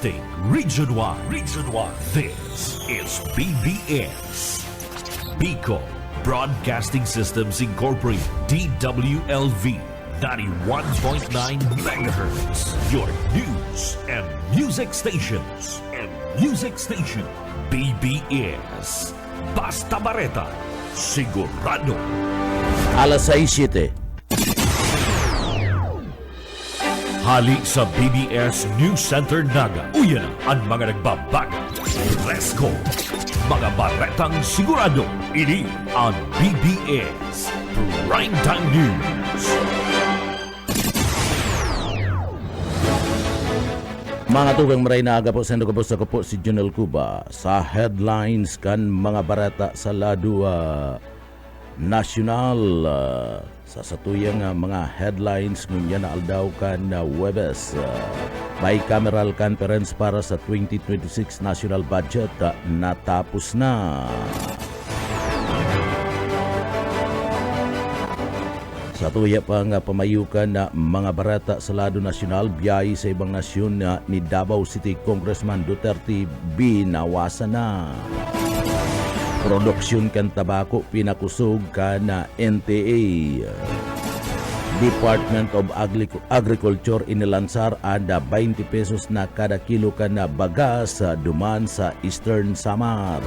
Broadcasting Region 1. This is BBS. Bicol Broadcasting Systems Incorporated. DWLV 91.9 MHz. Your news and music stations. BBS. Basta Bareta. Sigurado. Alas 6:07. Hali sa BBS News Center Naga. Uyan ang mga nagbabaga. Presko. Mga baretang sigurado. Ini ang BBS Primetime News. Mga tugang maray na aga po sa po si Junel Cuba sa headlines kan mga barata sa Ladua National. Sa satuyang mga headlines ngunya na aldaw kan na Webes bicameral conference para sa 2026 national budget natapos na. Sa tuya pa nga pamayukan na mga barata sa Lado Nasyonal biyahe sa ibang nasyon na ni Davao City Congressman Duterte binawasan na. Produksyon kan tabako pinakusog ka na NTA. Department of Agriculture inilansar ada 20 pesos na kada kilo ka na bagas duman sa Eastern Samar.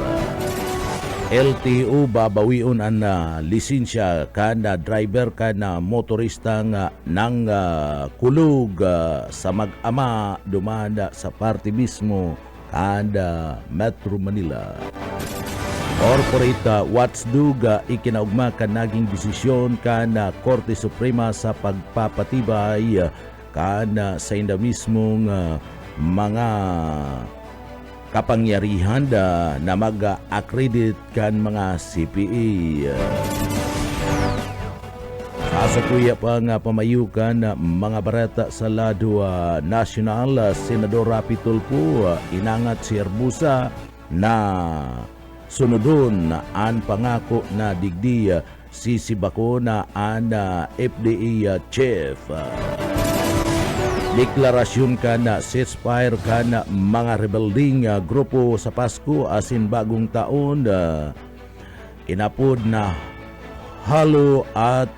LTO babawion ang lisensya ka na driver ka na motorista nga ng kulog sa mag-ama dumanda sa party mismo kada Metro Manila. Corporate watchdog ikinaugma ka naging desisyon ka na Korte Suprema sa pagpapatibay ka na sa inda mismong mga kapangyarihan na mag-accredit kan mga CPA. Kasakuya pa nga pamayukan mga barata sa Lado National, Senador Rapi Tulfo inangat si Herbusa na sunodon na an pangako na digdi sisibako na an FDA chief. Deklarasyon ka na ceasefire ka na mga rebelding grupo sa Pasko asin bagong taon inapod na halo at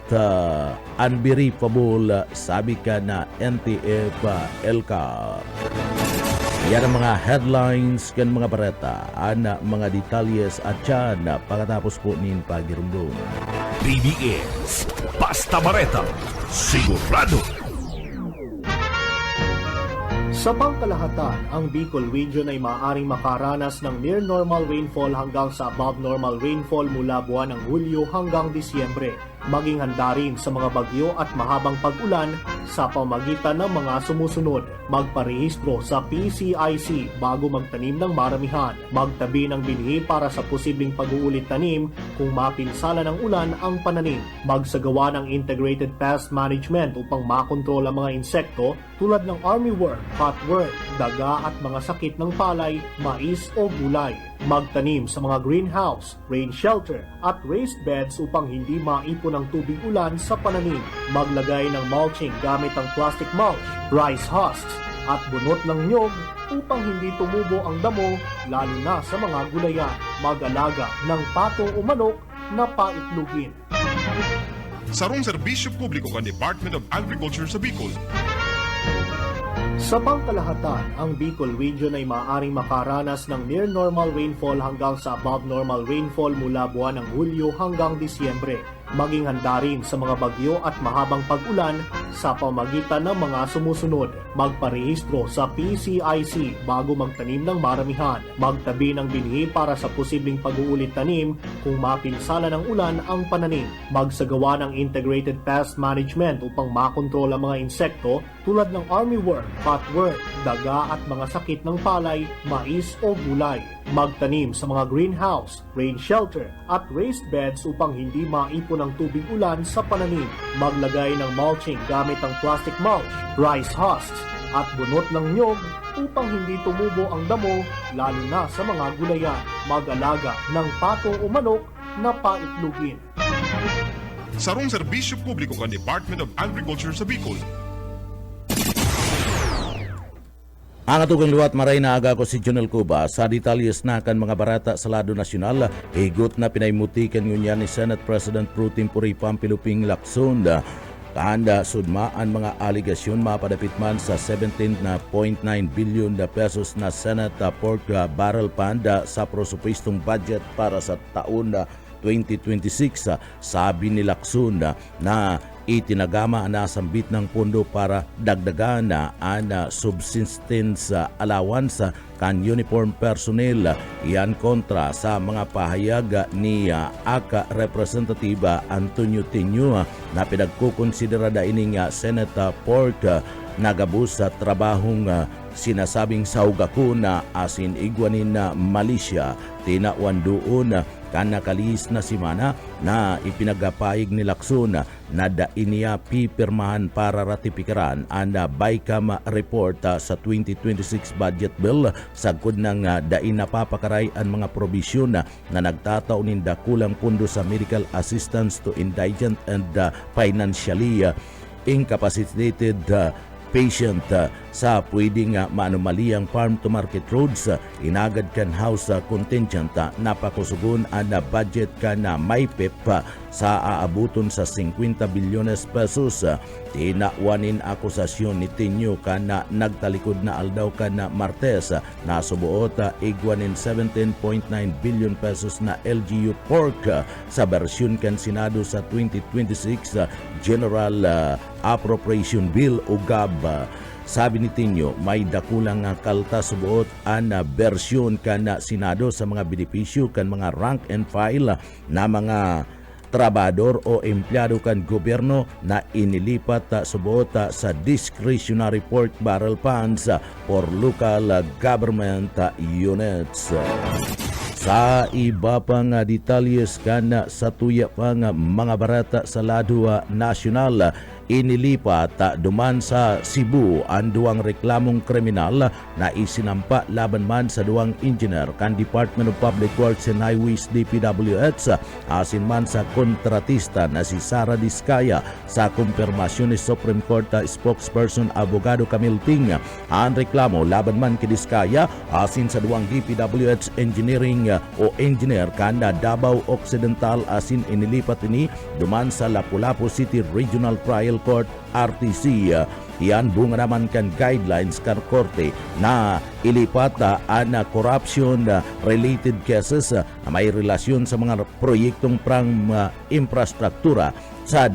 unbelievable sabi ka na NTF LCAP. Yan ang mga headlines kan mga bareta, ana mga detalyes at yan pagkatapos po nin pagirumdum. BBS Basta Bareta. Sigurado. Sa pangkalahatan, ang Bicol Region ay maaaring makaranas ng near normal rainfall hanggang sa above normal rainfall mula buwan ng Hulyo hanggang Disyembre. Maging handa rin sa mga bagyo at mahabang pag-ulan sa pamagitan ng mga sumusunod. Magparehistro sa PCIC bago magtanim ng maramihan. Magtabi ng binhi para sa posibleng pag-uulit tanim kung mapinsala ng ulan ang pananim. Magsagawa ng integrated pest management upang makontrol ang mga insekto tulad ng armyworm, cutworm, daga at mga sakit ng palay, mais o gulay. Magtanim sa mga greenhouse, rain shelter at raised beds upang hindi maipon ang tubig ulan sa pananim. Maglagay ng mulching gamit ang plastic mulch, rice husks at bunot ng nyog upang hindi tumubo ang damo lalo na sa mga gulayan. Mag-alaga ng pato o manok na paitlugin. Sarong serbisyo publiko kan Department of Agriculture sa Bicol. Sa pangkalahatan, ang Bicol Region ay maaaring makaranas ng near normal rainfall hanggang sa above normal rainfall mula buwan ng Hulyo hanggang Disyembre. Maging handa rin sa mga bagyo at mahabang pag-ulan sa pamagitan ng mga sumusunod. Magparehistro sa PCIC bago magtanim ng maramihan. Magtabi ng binhi para sa posibleng pag-uulit tanim kung mapinsala ng ulan ang pananim. Magsagawa ng integrated pest management upang makontrol ang mga insekto tulad ng armyworm, cutworm, daga at mga sakit ng palay, mais o gulay. Magtanim sa mga greenhouse, rain shelter at raised beds upang hindi maipon ang tubig ulan sa pananim. Maglagay ng mulching gamit ang plastic mulch, rice husks at bunot ng nyog upang hindi tumubo ang damo lalo na sa mga gulayan. Mag-alaga ng pato o manok na paitlugin. Sarong serbisyo publiko kan Department of Agriculture sa Bicol. Ang atugang luwat maray na aga ko si Junel Cuba sa detalyes na kan mga barata sa lado nasyonal. Higot na pinaymutikan ngunyan ni Senate President Pro Tempore Pampiluping Lacson. Kahanda sudmaan mga aligasyon mapadapit man sa 17.9 billion na pesos na Senate pork barrel fund sa prosupistong budget para sa taon 2026. Sabi ni Lacson na itinagama na sambit ng pondo para dagdagan ang subsistence allowance kan uniform personnel. Iyan kontra sa mga pahayag ni ACA Representative Antonio Tinio na pinagkukonsiderada ining Senate Pork nagabus sa trabahong sinasabing saugako na asin igwanin na Malaysia. Tinawan doon kanakalis na simana na ipinagapayag ni Lacson na dainiya pipirmahan para ratipikaran ang BICAM report sa 2026 budget bill sagkod ng dain napapakaray ang mga probisyon na nagtataonin dakulang pundo sa medical assistance to indigent and financially incapacitated patient sa pwedeng maanumaliyang farm-to-market roads. Inagad kan house contingent napakusugon ang budget kan may PEP sa aabuton sa 50 bilyones pesos. Tinawanin akusasyon ni Tinio kan nagtalikod na aldaw kan Martes na subuot igwanin 17.9 billion pesos na LGU pork sa bersyon kan Senado sa 2026 General Appropriation Bill o GAB. Sabi ni Tinio, may dakulang kalta subuot ang bersyon kan Senado sa mga benepisyo kan mga rank and file na mga trabador o empleyado kan gobyerno na inilipat subuot sa discretionary pork barrel funds for local government units. Sa iba pang detalyes kan sa tuya pang mga barata sa lado nasyonal, inilipat duman sa Cebu ang duwang reklamong kriminal na isinampa laban man sa duwang engineer kan Department of Public Works and Highways DPWH asin man sa kontratista na si Sara Diskaya. Sa kumpirmasyon ni Supreme Court spokesperson Abogado Camille Ting, ang reklamo laban man kay Diskaya asin sa duwang DPWH engineering o engineer kan Davao Occidental asin inilipat ini duman sa Lapu-Lapu City Regional Trial Court RTC. Iyan bunga naman kan guidelines kan korte na ilipat ang corruption related cases na may relasyon sa mga proyektong infrastruktura sa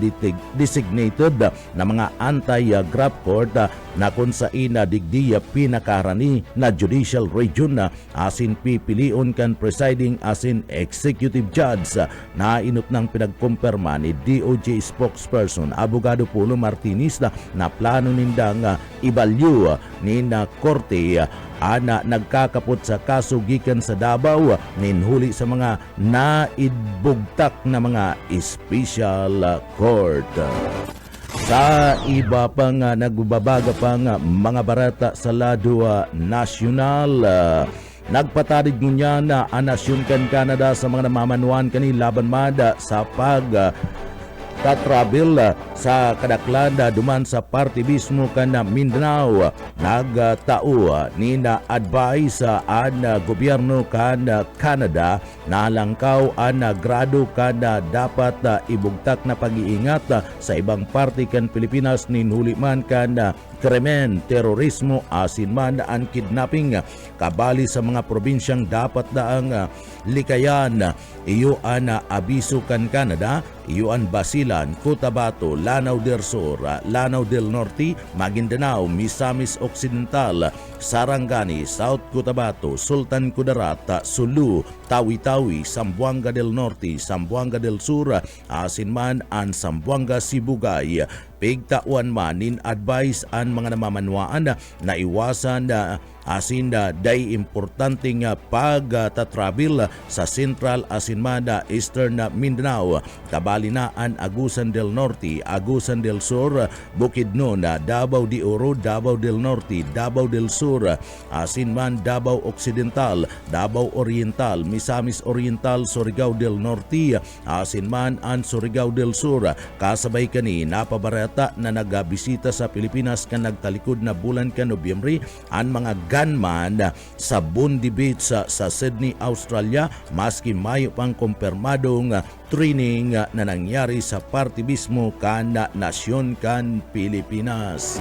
designated na mga anti-graft court na kung sa ina digdiya pinakarani na judicial region asin pipilion kan presiding asin executive judge na inut ng pinagkumpirma ni DOJ spokesperson Abogado Polo Martinez na plano nindang ibalyo ni na korte ana nagkakapot sa kaso gikan sa Davao ninhuli sa mga naidbugtak na mga special court. Sa iba pang nagbabaga pang mga barata sa lado nasyonal, nagpatadig niya na ang nasyon kan Canada sa mga namamanuan kani laban mada sa travel sa kadaklan duman sa parte mismo kan Mindanao. Nagtao ni na advice ang gobyerno kan Canada na langkaw ang grado kan dapat ibugtak na pag-iingat sa ibang parte kan Pilipinas ninhuli man kan krimen, terorismo asin man ang kidnapping kabali sa mga probinsyang dapat daang likayan. Iyo ang abiso kan Canada, iyo ang Basilan, Cotabato, Lanao del Sur, Lanao del Norte, Maguindanao, Misamis Occidental, Sarangani, South Cotabato, Sultan Kudarat, Sulu, Tawi-Tawi, Zamboanga del Norte, Zamboanga del Sur, asin man ang Zamboanga Sibugay. Pigtawan man in advice ang mga namamanwaan na iwasan asin day importante nga pagtatravel sa Central asin man Eastern Mindanao, Kabalinaan, Agusan del Norte, Agusan del Sur, Bukidnon, Davao de Oro, Davao del Norte, Davao del Sur, asin man Davao Occidental, Davao Oriental, Misamis Oriental, Surigao del Norte, asin man an Surigao del Sur. Kasabay kani napabarata na nagabisita sa Pilipinas kan nagtalikod na bulan ka Nobyembre ang mga gunman sa Bondi Beach sa Sydney, Australia, maski mayo pang kumpirmadong training na nangyari sa parte mismo kan nasyon kan Pilipinas.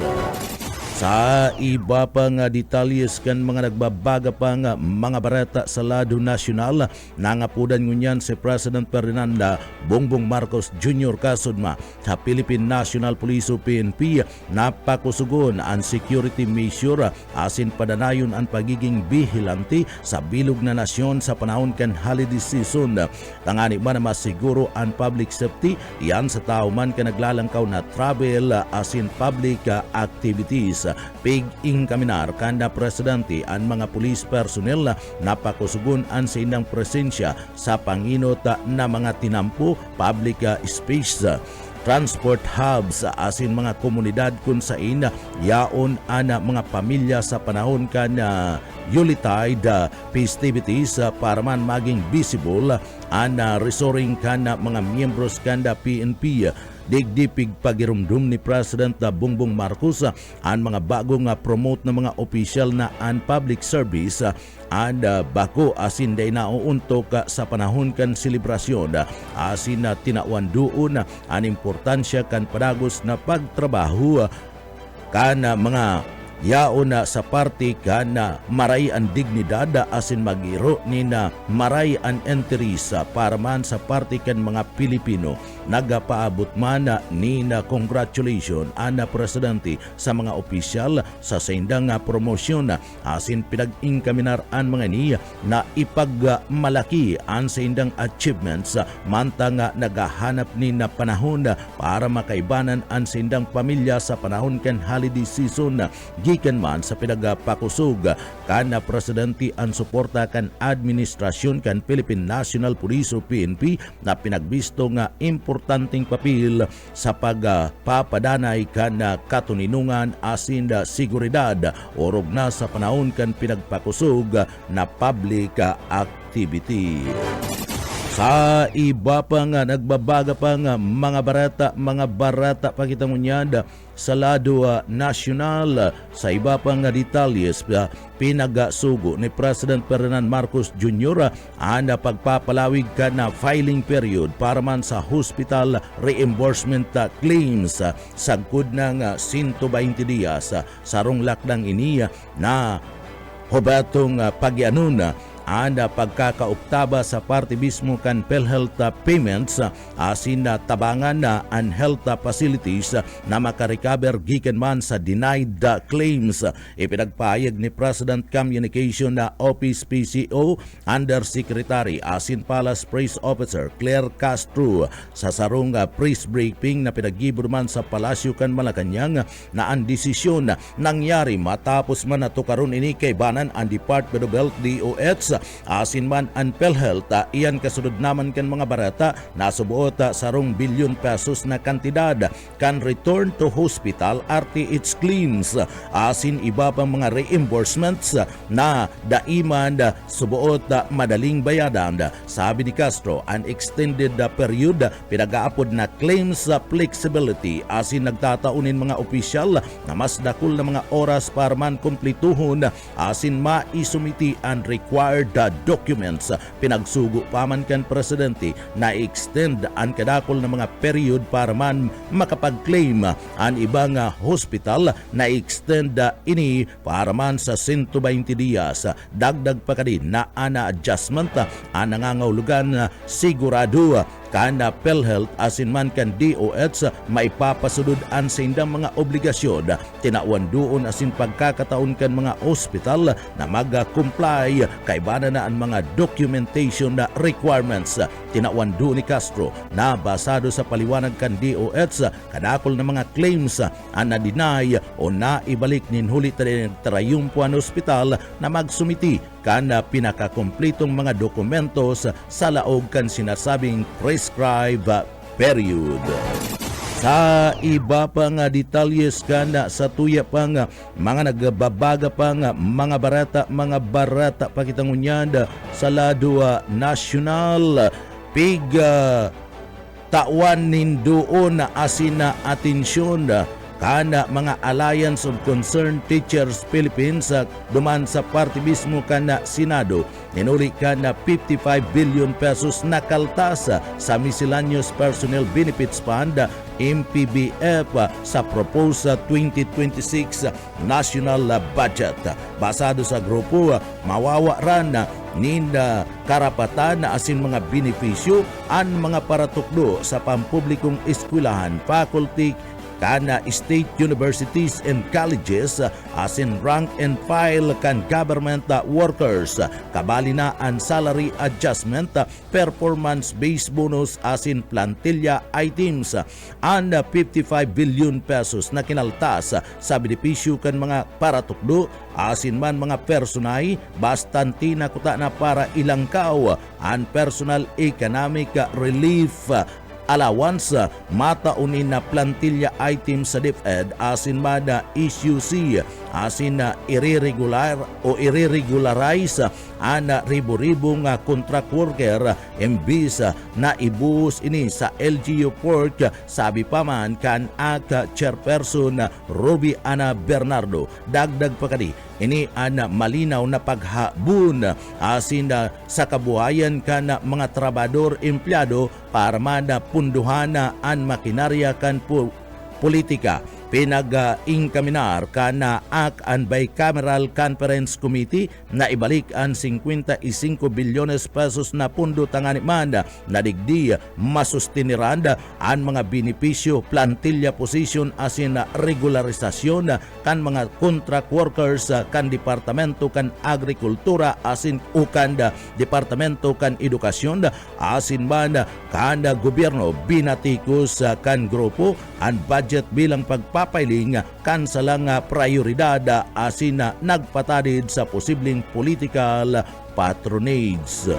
Sa iba pang detalyes kan mga nagbabaga pang mga barata sa lado nasyonal, nangapudan ngunyan si President Ferdinand Bongbong Marcos Jr. kasudma sa Philippine National Police o PNP napakusugon ang security measure asin padanayon ang pagiging bihilante sa bilog na nasyon sa panahon kan holiday season. Tangani man na masiguro ang public safety yan sa tao man ka naglalangkaw na travel asin public activities. Pig-ing kaminar kanda presidente ang mga police personnel napakusugon ang sa inang presensya sa panginot na mga tinampo public space, transport hubs asin mga komunidad kung sain yaon ana mga pamilya sa panahon kan Yuletide festivities para man maging visible ang resoring kan mga miyembros kanda PNP. Digdipig pagirumdum ni President Bongbong Marcos ang mga bagong promote na mga opisyal na ang public service and bako asin day nauuntok sa panahon kan selebrasyon asin tinawan doon ang importansya kan padagos na pagtrabaho kan mga yaon sa parte kan maray ang dignidad asin magiro ni na maray ang enteris para man sa parte kan mga Pilipino. Nagapaabot man ni na congratulation ang presidente sa mga opisyal sa sindang promosyon asin pinag-ingkaminar ang mga niya na ipagmalaki ang sindang achievements mantang nagahanap ni na panahon para makaibanan ang sindang pamilya sa panahon kan holiday season. Gikan man sa pinagapakusog kan presidente ang suporta kan administrasyon kan Philippine National Police o PNP na pinagbisto nga importanteng papel sa pagpapadanay kan katuninungan asin seguridad orog na sa panahon kan pinagpakusog na public activity. Sa iba pa nga nagbabaga pa nga mga barata pakita mo niyan sa lado nasyonal. Sa iba pa nga detalyes pinagasugo ni President Ferdinand Marcos Jr. ang pagpapalawig ka na filing period para man sa hospital reimbursement claims sagkod ng 120 dias sarong lakdang ini na hubatong pagyanun ang pagkakauktaba sa parte mismo kan PhilHealth payments asin tabangan na ang health facilities na makarecover gikan man sa denied claims. Ipinagpahayag ni President Communication na Office PCO Undersecretary asin Palace Press Officer Claire Castro sa sarong press briefing na pinagibur man sa Palasyo kan Malacanang na ang desisyon nangyari matapos man natukaron ini kay banan ang Department of Health DOH asin man ang PhilHealth iyan kasunod naman kan mga barata na subuot sarong bilyon pesos na kantidad kan return to hospital RTH claims asin iba pang mga reimbursements na daiman subuot madaling bayadan. Sabi ni Castro, an extended period pinagaapod na claims flexibility asin nagtataunin mga opisyal na mas dakul na mga oras para man kumplituhon asin maisumiti ang required documents. Pinagsugo pa man kan presidente na extend ang kadakol na mga period para man makapag-claim ang ibang hospital na extend ini para man sa 120 dias. Dagdag pa kadin na ana adjustment ang nangangahulugan sigurado kana PhilHealth asin man kan DOH maipapasulod ang sa indang mga obligasyon tinawan doon asin pagkakataon kan mga hospital na mag-comply kay bana na ang mga documentation na requirements tinawan do ni Castro na basado sa paliwanag kan DOH kadakol ng mga claims ang na-deny o naibalik nin huli tarayumpuan ospital na magsumiti kan pinakakompletong mga dokumentos sa laog kan sinasabing prescribed period. Sa iba pang detalyes kan sa tuya pang mga nagbabaga pang mga barata pakitangunyan sa lado nasyonal pig tawan nindoon na asin na atensyon kana mga Alliance of Concerned Teachers Philippines duman sa party mismo kana Senado ninuli kana 55 billion pesos na kaltas sa Miscellaneous Personnel Benefits Fund MPBF sa proposed 2026 national budget. Basado sa grupo, mawawaran ninda karapatan na asin mga benepisyo an mga paratukdo sa pampublikong eskwelahan, faculty, kana state universities and colleges asin rank and file kan government workers kabali na ang salary adjustment, performance-based bonus asin plantilla items and 55 billion pesos na kinaltas sa benepisyo kan mga paratukdo asin man mga personay bastanti na kuta na para ilangkaw ang personal economic relief allowance mataunin na plantilla items sa DepEd asin mada SUC asin na i-regularize ana ribo-ribo nga contract worker imbis na ibuhos ini sa LGU Port sabi pa man kan aka chairperson Ruby Ana Bernardo. Dagdag pa kadi ini ana malinaw na paghabon asin sa kabuhayan kan mga trabador empleyado para mana punduhana an makinarya kan politika. Pinag-ingkaminar kana an bicameral conference committee na ibalik ang 55 bilyones pesos na pundo tangani manda na digdi masustiniranda ang mga benepisyo plantilla position asin regularisasyon kan mga contract workers kan departamento kan agrikultura asin ukan departamento kan edukasyon asin man kan gobyerno binatikos kan grupo ang budget bilang pagpapailing kan sa lang prioridad asin nagpatadid sa posibleng political patronage.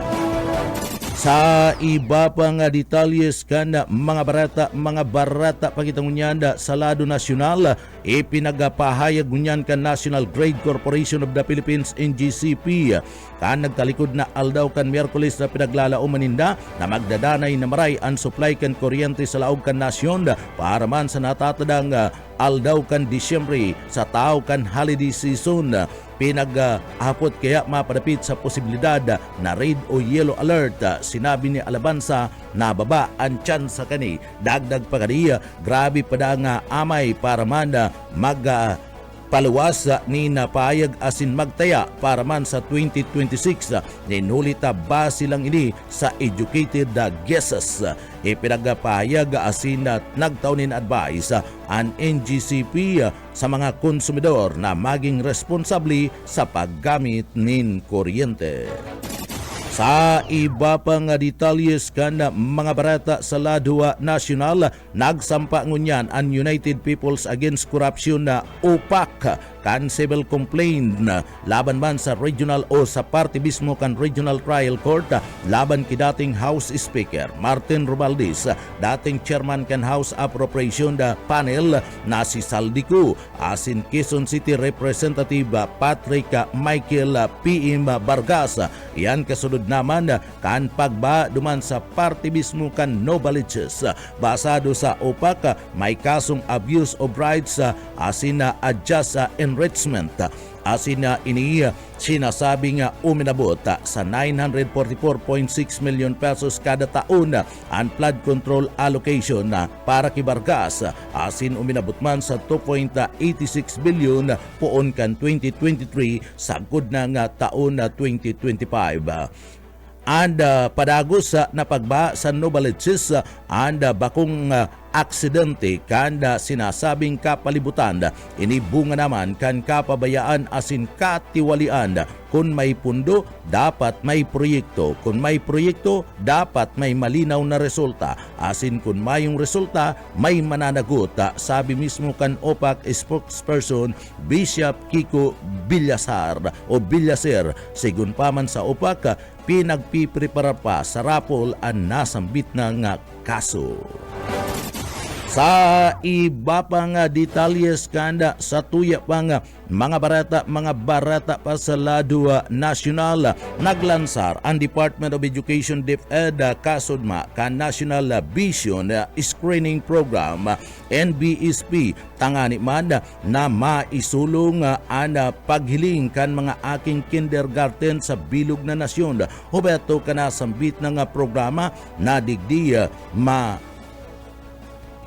Sa iba pang detalles kan mga barata pagitangunyan sa lado nasyonal ipinagpahayag ngunyan kan National Grid Corporation of the Philippines NGCP kan nagtalikod na aldaw kan Miyerkules na pinaglalao maninda na magdadanay na maray ang supply kan kuryente sa laog kan nasyon para man sa natatadang aldaw kan Disyembre sa tao kan holiday season. Pinag-hapot kaya mapadapit sa posibilidad na red o yellow alert. Sinabi ni Alabanza na baba ang tsansa kani. Dagdag pa kaniya, grabe pa da nga amay para man paluwas ni napayag asin magtaya para man sa 2026 ninulita base lang ini sa educated guesses. Ipinagpahayag asin nagtaunin advice ang NGCP sa mga konsumidor na maging responsable sa paggamit nin kuryente. Sa iba pang detalles kan mga barata sa lado nasyonal, nagsampa ngunyan ang United Peoples Against Corruption na UPAC kan civil complaint laban man sa regional o sa party mismo kan Regional Trial Court laban ki dating House Speaker Martin Romualdez, dating chairman kan House Appropriation Panel na si Saldico, asin Quezon City Representative Patrick Michael P.M. Vargas. Yan kasunod naman kan pagba duman sa party mismo kan Novaliches. Basado sa UPAC may kasong abuse of rights asin adjust enrichment asin ini sinasabing uminabot sa 944.6 million pesos kada taon ang flood control allocation para kay Vargas asin uminabot man sa 2.86 billion poon kan 2023 sagod na nga taon na 2025. And padagos na pagba sa Novaliches and bakong aksidente kanda sinasabing kapalibutan. Inibunga naman kan kapabayaan asin katiwalian. Kung may pundo, dapat may proyekto. Kung may proyekto, dapat may malinaw na resulta. Asin kung mayong resulta, may mananagot. Sabi mismo kan OPAC spokesperson Bishop Kiko Villasar o Villaser. Sigun pa man sa OPAC, pinagpiprepara pa sa rapol ang nasambit ng kaso. Sa iba pang detalyes kanda sa tuya pang mga barata pa sa lado nasyonal, naglansar ang Department of Education DepEd kasudma kan National Vision Screening Program NBSP tangani man na maisulong ang paghiling kan mga aking kindergarten sa bilog na nasyon. Hubeto kanasambit ng programa na digdi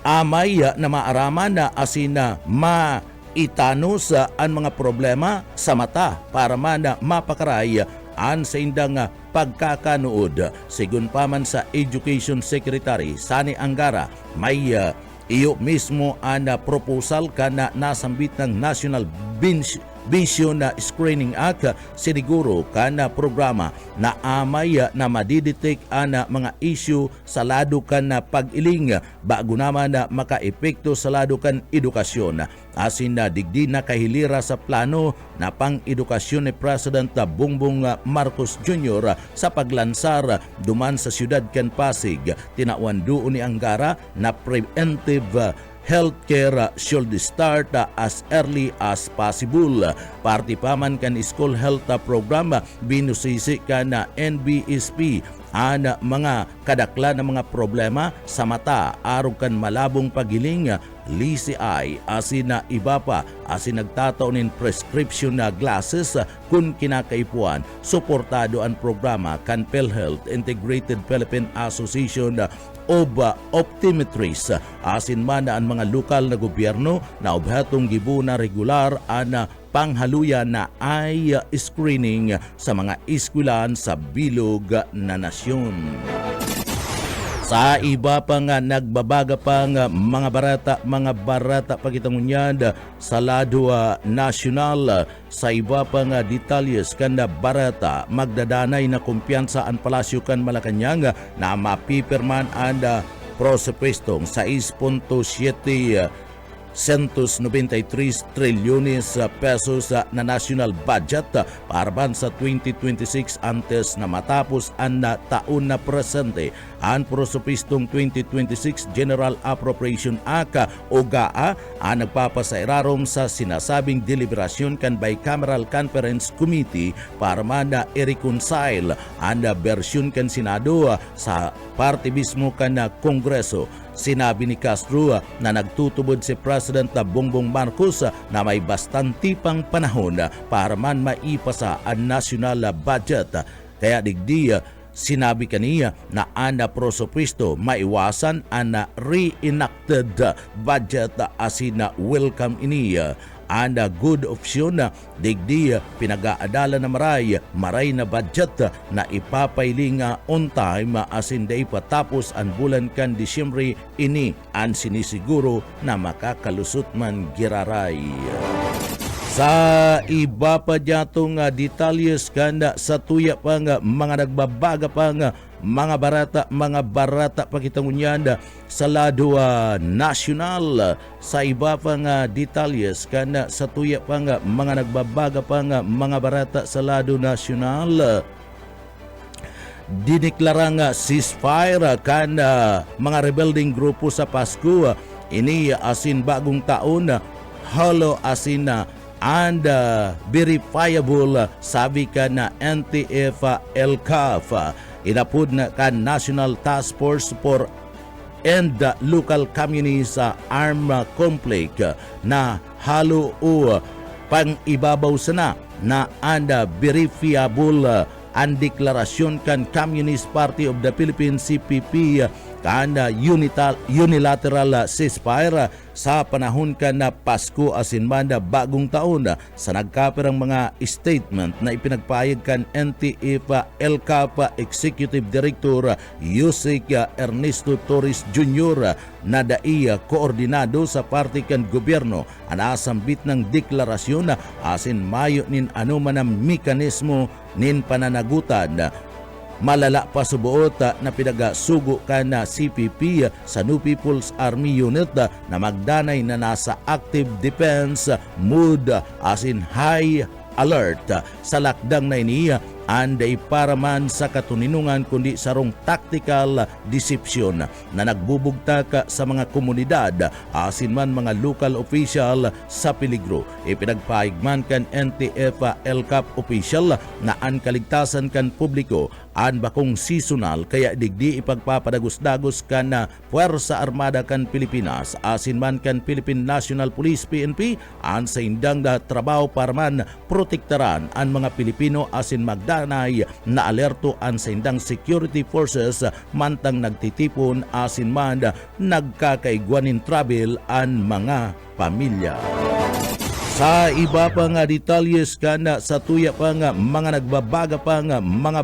amay na maaraman na asina maitanos ang mga problema sa mata para man mapakaray an sa indang pagkakanood. Sigun pa man sa Education Secretary Sani Angara, may iyo mismo ang proposal kana nasambit ng National Vision Screening Act siniguro kana programa na amay na madidetect ana mga issue sa lado kan pag-iling bago naman na makaepekto sa lado kan edukasyon. Asin na digdi na kahilira sa plano na pang-edukasyon ni President Bongbong Marcos Jr. sa paglansar duman sa siyudad kan Pasig. Tinawan doon ni Angara na preventive healthcare should start as early as possible. Parti pa man kan school health program binusisi kan NBSP ang mga kadakla na mga problema sa mata arog kan malabong pagiling LCI asin na iba pa asin nagtataon in prescription na glasses kung kinakaipuan. Suportado ang programa kan PhilHealth Integrated Philippine Association of Optometrists asin man ang mga lokal na gobyerno na obhatong gibuna regular ang panghaluyan na eye screening sa mga eskwelahan sa bilog na nasyon. Sa iba pang nagbabaga pang mga barata pagitangunyad sa lado nasyonal. Sa iba pang detalyes kan barata magdadanay na kumpiyansa ang palasyo kan Malacañang na mapipirman ang prosepestong 6.7 193 trilyones pesos na national budget para sa 2026 antes na matapos ang taon na presente. Ang prosopistong 2026 General Appropriation Act o GAA ang nagpapasairarom sa sinasabing deliberasyon kan Bicameral Conference Committee para man na i-reconcile ang bersyon kan Senado sa parte mismo kan Kongreso. Sinabi ni Castro na nagtutubod si President Bongbong Marcos na may bastanti pang panahon para man maipasa ang national budget. Kaya digdi sinabi kaniya na ang prosopwisto maiwasan ang reenacted budget asin na welcome iniya. And good option na digdi pinag-aadala na maray na budget na ipapailing on time asin day patapos ang bulan kan Disyembre ini ang sinisiguro na makakalusot man giraray. Sa iba pa dyatong detalyes kanda sa tuya pang mga nagbabaga pang mga barata pakitangunyan sa lado nasyonal. Sa iba pang detalyes kanda sa tuya pang mga nagbabaga pang mga barata sa lado nasyonal. Diniklarang ceasefire kan mga rebelding grupo sa Pasko ini asin bagong taon holo asin and verifiable sabi ka na NTF-ELCAF. Inapod na kan National Task Force for and Local Communities Armed Conflict na halo o pang-ibabaw sana na and verifiable ang deklarasyon kan Communist Party of the Philippines CPP kana unilateral ceasefire sa panahon ka na Pasko asin manda bagong taon sa nagkapirang mga statement na ipinagpahayag kan NTF LCAP Executive Director Yusek Ernesto Torres Jr. na daiya koordinado sa parte kan gobyerno anasambit ng deklarasyon asin mayo nin anuman ang mekanismo nin pananagutan malala pa subuot na pinagasugo ka na CPP sa New People's Army Unit na magdanay na nasa active defense mode as in high alert sa lakdang na iniya anday para man sa katuninungan kundi sarong tactical deception na nagbubugta ka sa mga komunidad asin man mga local official sa peligro. Ipinagpaigman kan NTF LCAP official na ang kaligtasan kan publiko an bakong seasonal kaya digdi ipagpapadagos-dagos kan na Puwersa Armada kan Pilipinas asin man kan Philippine National Police PNP an sa indang da trabaho para man protektaran ang mga Pilipino asin magdanay na alerto an sa indang security forces mantang nagtitipon asin man nagkakaigwanin travel an mga pamilya. Sa iba pa nga detalyes kana sa tuya pa nga mga nagbabaga pa nga mga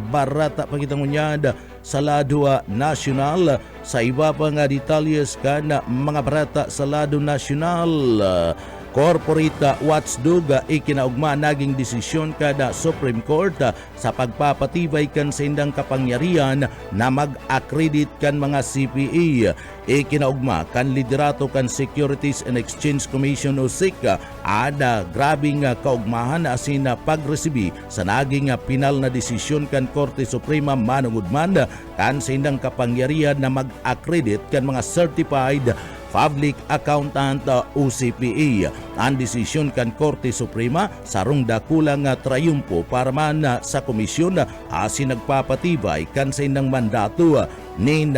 barata pagitangunyad sa lado nasyonal. Sa iba pa nga detalyes kana mga barata sa lado nasyonal. Corporate watchdog ikinaugma naging desisyon kada Supreme Court sa pagpapatibay kan sa indang kapangyarihan na mag-accredit kan mga CPE. Ikinaugma kan liderato kan Securities and Exchange Commission o SEC ada grabing kaugmahan asin pagresibi sa naging pinal na desisyon kan Korte Suprema manungudman kan sa indang kapangyarihan na mag-accredit kan mga certified Public Accountant o CPA. Ang desisyon kan Korte Suprema sarong dakulang trayumpo para man sa komisyon asin nagpapatibay kan sa indang mandato nin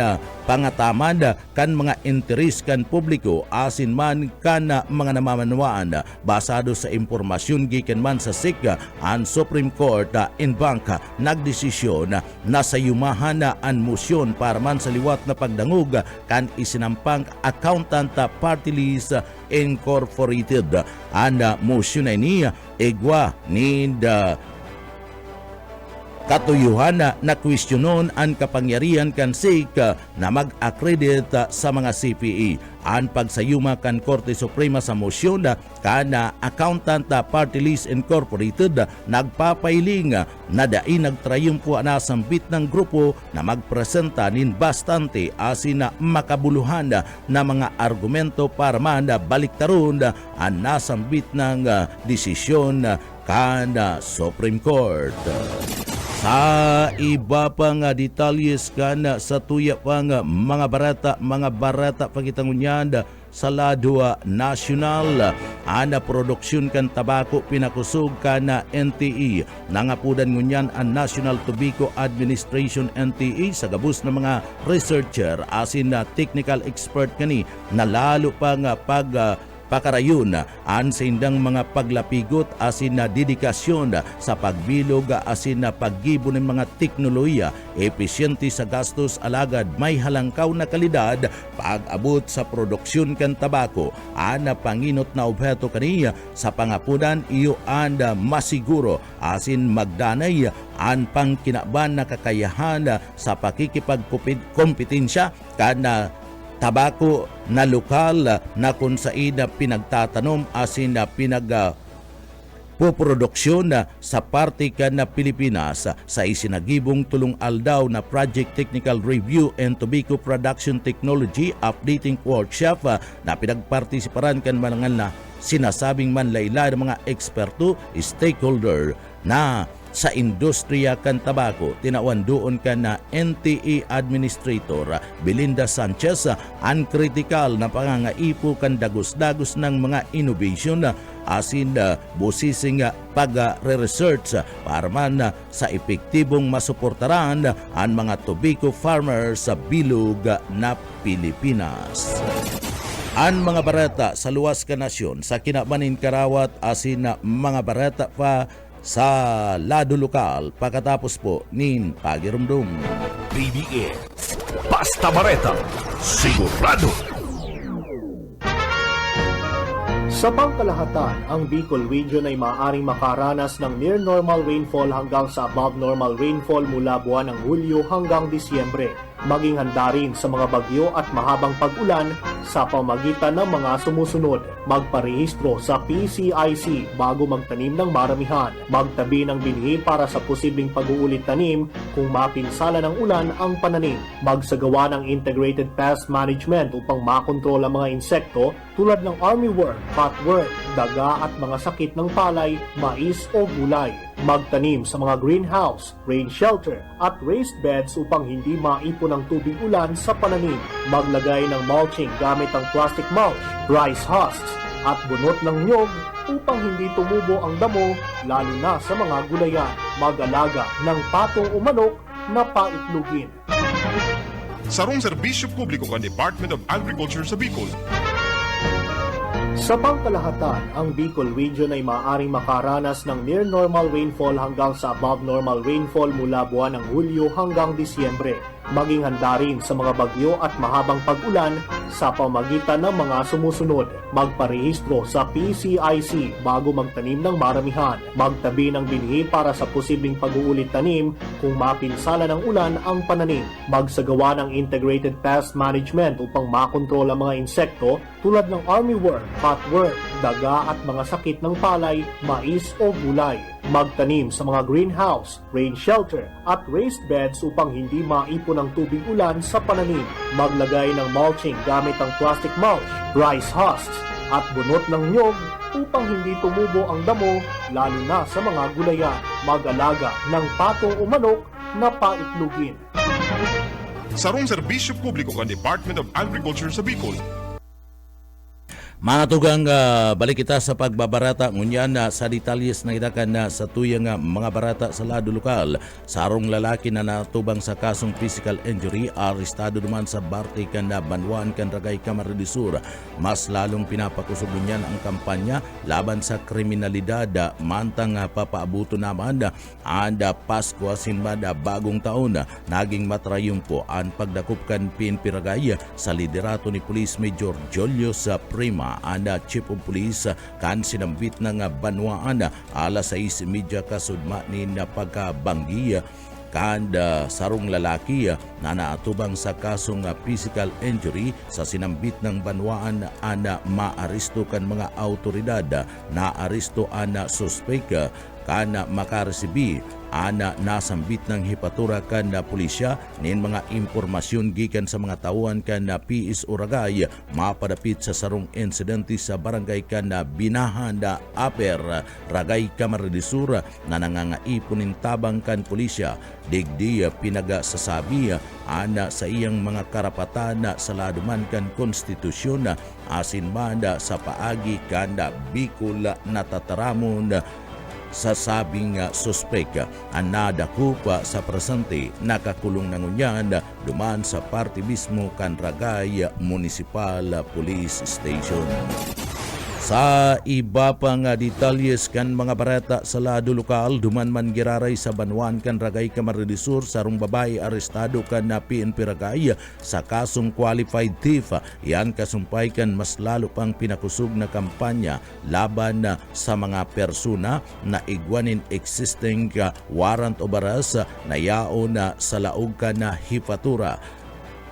pangatamad kan mga interes kan publiko asin man kan mga namamanwaan basado sa impormasyon gikan man sa SEC. Ang Supreme Court in bank nagdesisyon na sayumahan ang motion para man sa liwat na pagdangog kan isinampang Accountant Party List Incorporated. Ang motion na niya igwa ni katuyuhan na kwestiyonon ang kapangyarihan kan SEC na mag-accredit sa mga CPE. Ang pagsayuma kan Korte Suprema sa motion kana Accountant Party List Incorporated nagpapailing na dai nagtrayumpo na sambit ng grupo na magpresenta nin bastante asin na makabuluhan na mga argumento para man baliktaron ang nasambit ng desisyon kana Supreme Court. Sa iba pa nga detalyes kana sa tuya pa nga mga barata pagitangunyan sa lado nasyonal. Ana produksyon kan tabako pinakusog kana NTE. Nangapudan ngunyan ang National Tobacco Administration NTE sa gabus ng mga researcher asin na technical expert kani na lalo pa nga pakarayon ang sindang mga paglapigot asin na dedikasyon sa pagbilog asin na paggibo ng mga teknolohiya epesyente sa gastos alagad may halangkaw na kalidad pag-abot sa produksyon kan tabako. Ana panginot na obheto kaniya sa pangapunan iyo anda masiguro asin magdanay ang pangkinaban na kakayahan sa pakikipagkompetensya kana tabako na lokal na kung saida pinagtatanom asin na puproduksyon sa parte ka na Pilipinas sa isinagibong tulong aldaw na Project Technical Review and Tobacco Production Technology Updating Workshop na pinagpartisiparan kan manangal na sinasabing manlayla ng mga eksperto, stakeholder na sa industriya kan tabako. Tinawan doon ka na NTE Administrator Belinda Sanchez ang kritikal na pangangaipo kan dagos-dagos ng mga innovation asin busising pag-research para man sa epektibong masuportaran ang mga tobacco farmers sa bilog na Pilipinas. Ang mga barata sa luwas ka nasyon sa kinabanin karawat asin na mga barata pa sa lado lokal pagkatapos po nin pagirumdum. BBS Basta Bareta, sigurado. Sa pangkalahatan, ang Bicol Region ay maaaring makaranas ng near normal rainfall hanggang sa above normal rainfall mula buwan ng Hulyo hanggang Disyembre. Maging handa rin sa mga bagyo at mahabang pag-ulan sa pamagitan ng mga sumusunod. Magparehistro sa PCIC bago magtanim ng maramihan. Magtabi ng binhi para sa posibleng pag-uulit tanim kung mapinsala ng ulan ang pananim. Magsagawa ng integrated pest management upang makontrol ang mga insekto tulad ng armyworm, cutworm, daga at mga sakit ng palay, mais o gulay. Magtanim sa mga greenhouse, rain shelter at raised beds upang hindi maipon ang tubig ulan sa pananim. Maglagay ng mulching gamit ang plastic mulch, rice husks at bunot ng nyog upang hindi tumubo ang damo lalo na sa mga gulayan. Mag-alaga ng patong o manok na paitlugin. Sarong serbisyo publiko kan Department of Agriculture sa Bicol. Sa pangkalahatan, ang Bicol Region ay maaaring makaranas ng near normal rainfall hanggang sa above normal rainfall mula buwan ng Hulyo hanggang Disyembre. Maging handa rin sa mga bagyo at mahabang pag-ulan sa pamagitan ng mga sumusunod. Magparehistro sa PCIC bago magtanim ng maramihan. Magtabi ng binhi para sa posibleng pag-uulit tanim kung mapinsala ng ulan ang pananim. Magsagawa ng integrated pest management upang makontrol ang mga insekto tulad ng armyworm, cutworm, daga at mga sakit ng palay, mais o gulay. Magtanim sa mga greenhouse, rain shelter at raised beds upang hindi maipon ang tubig ulan sa pananim. Maglagay ng mulching gamit ang plastic mulch, rice husks at bunot ng nyog upang hindi tumubo ang damo lalo na sa mga gulayan. Mag-alaga ng patong o manok na paitlugin. Sarong serbisyo publiko kan Department of Agriculture sa Bicol. Mga tugang balik kita sa pagbabarata ngunyan na sa detalyes na idakan na sa tuyang mga barata sa lado lokal. Sarong lalaki na natubang sa kasong physical injury, arestado naman sa Barte kan na Banwan kan Ragay Camarines Sur. Mas lalong pinapakusog niyan ang kampanya laban sa kriminalidad mantang papaabuto naman anda Pasko sinmada bagong taon. Naging matrayumpo ang pagdakup kan PNP Ragay sa liderato ni Police Major Julius Prima. Anda Chief of Police kan sinambit ng Banwaan alas 6:30 kasudma ni na pagkabanggi kanda sarong lalaki na naatubang sa kasong physical injury sa sinambit ng Banwaan ana maaresto kan mga autoridad. Naaresto ana suspek kana makaresibi ana nasambit ng hipatura kan na pulisya nin mga impormasyon gikan sa mga tauhan kan na PIS Uragay mapadapit sa sarong insidente sa barangay kan na Binahan na Aper Ragay Camarines Sur na nangangaiponin tabang kan pulisya. Digdi pinagasasabi ana sa iyang mga karapatan na sa laduman kan konstitusyon asin manda sa paagi kan na Bicol natataramon sa sabing suspek ang nadakupa sa presente nakakulong na ngunyan duman sa party mismo kan Ragay Municipal Police Station. Sa iba pang detalyes kan mga barata sa lado lokal, duman man giraray sa Banwan kan Ragay Camarines Sur sarong babae arestado kan na PNP Ragay sa kasong qualified thief. Yan kasumpay kan mas lalo pang pinakusog na kampanya laban sa mga persona na igwanin existing warrant of arrest na yaon sa laog kan na hipatura.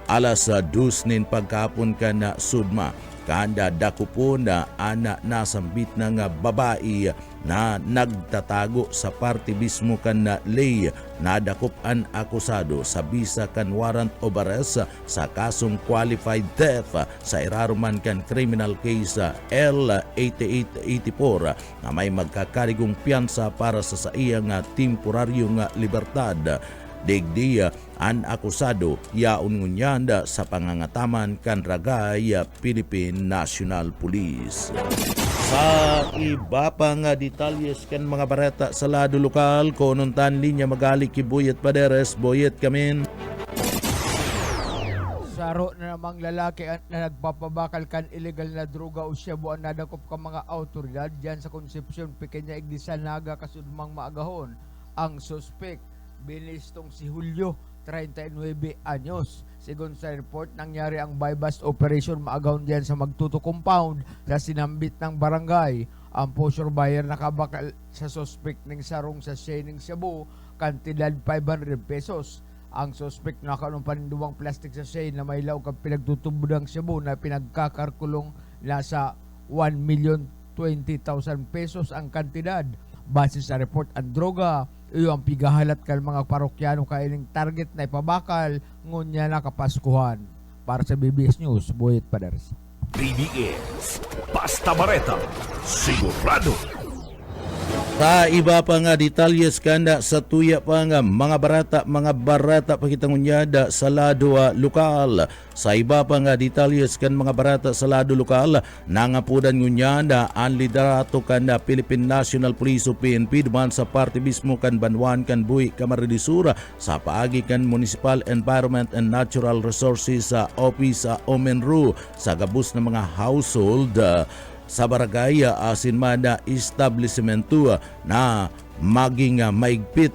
Alas 2 nin pagkapon kan na sudma. Kanda dakupo na ana nasambit ng babae na nagtatago sa party mismo kan na lay na dakop an akusado sa bisa kan warrant of arrest sa kasong qualified theft sa iraruman kan criminal case L8884 na may magkakarigong piyansa para sa iyang temporaryong libertad. Digdi an akusado yaon ngunyanda sa pangangataman kan Ragay Philippine National Police. Sa iba pang detalyes kan mga barata sa lado lokal, konuntan linya magali ki Boyet Paderes. Boyet kamin. Saro na namang lalaki na nagpapabakal kan illegal na droga o syabuan na dakop ka mga autoridad dyan sa Concepcion, Pequeña Iglesia, Naga, kasudmang maagahon. Ang suspect, binistong si Julio 39 anyos. Sigon sa report, nangyari ang buy-bust operation maagaw diyan sa Magtuto Compound sa sinambit ng barangay. Ang pusher buyer nakabakal sa suspect ng sarong sa Shening Cebu, kantidad 500 pesos. Ang suspect nakaroon paninduwang plastic sa Shane na may law kang pinagtutubudang Cebu na pinagkakarkulong nasa 1,020,000 pesos ang kantidad. Base sa report, ang droga iyo ang pigahalat kay mga parokyano kaining target na ipabakal ngunya na kapaskuhan. Para sa BBS News, Boyet Padars. BBS. Basta Bareta. Sigurado. Sa iba pa nga detalyes kanda sa tuya pa nga mga barata pakitangunyada sa lado lokal. Sa iba pa nga detalyes kan mga barata sa lado lokal, nangapudan ngunyada ang liderato kanda Philippine National Police o PNP duman sa party mismo kan Banwan kan Buhi Kamaridisura sa paagi kan Municipal Environment and Natural Resources sa Office sa Omenru sa gabus ng mga household sa barangay asin man na establishmento na maging maigpit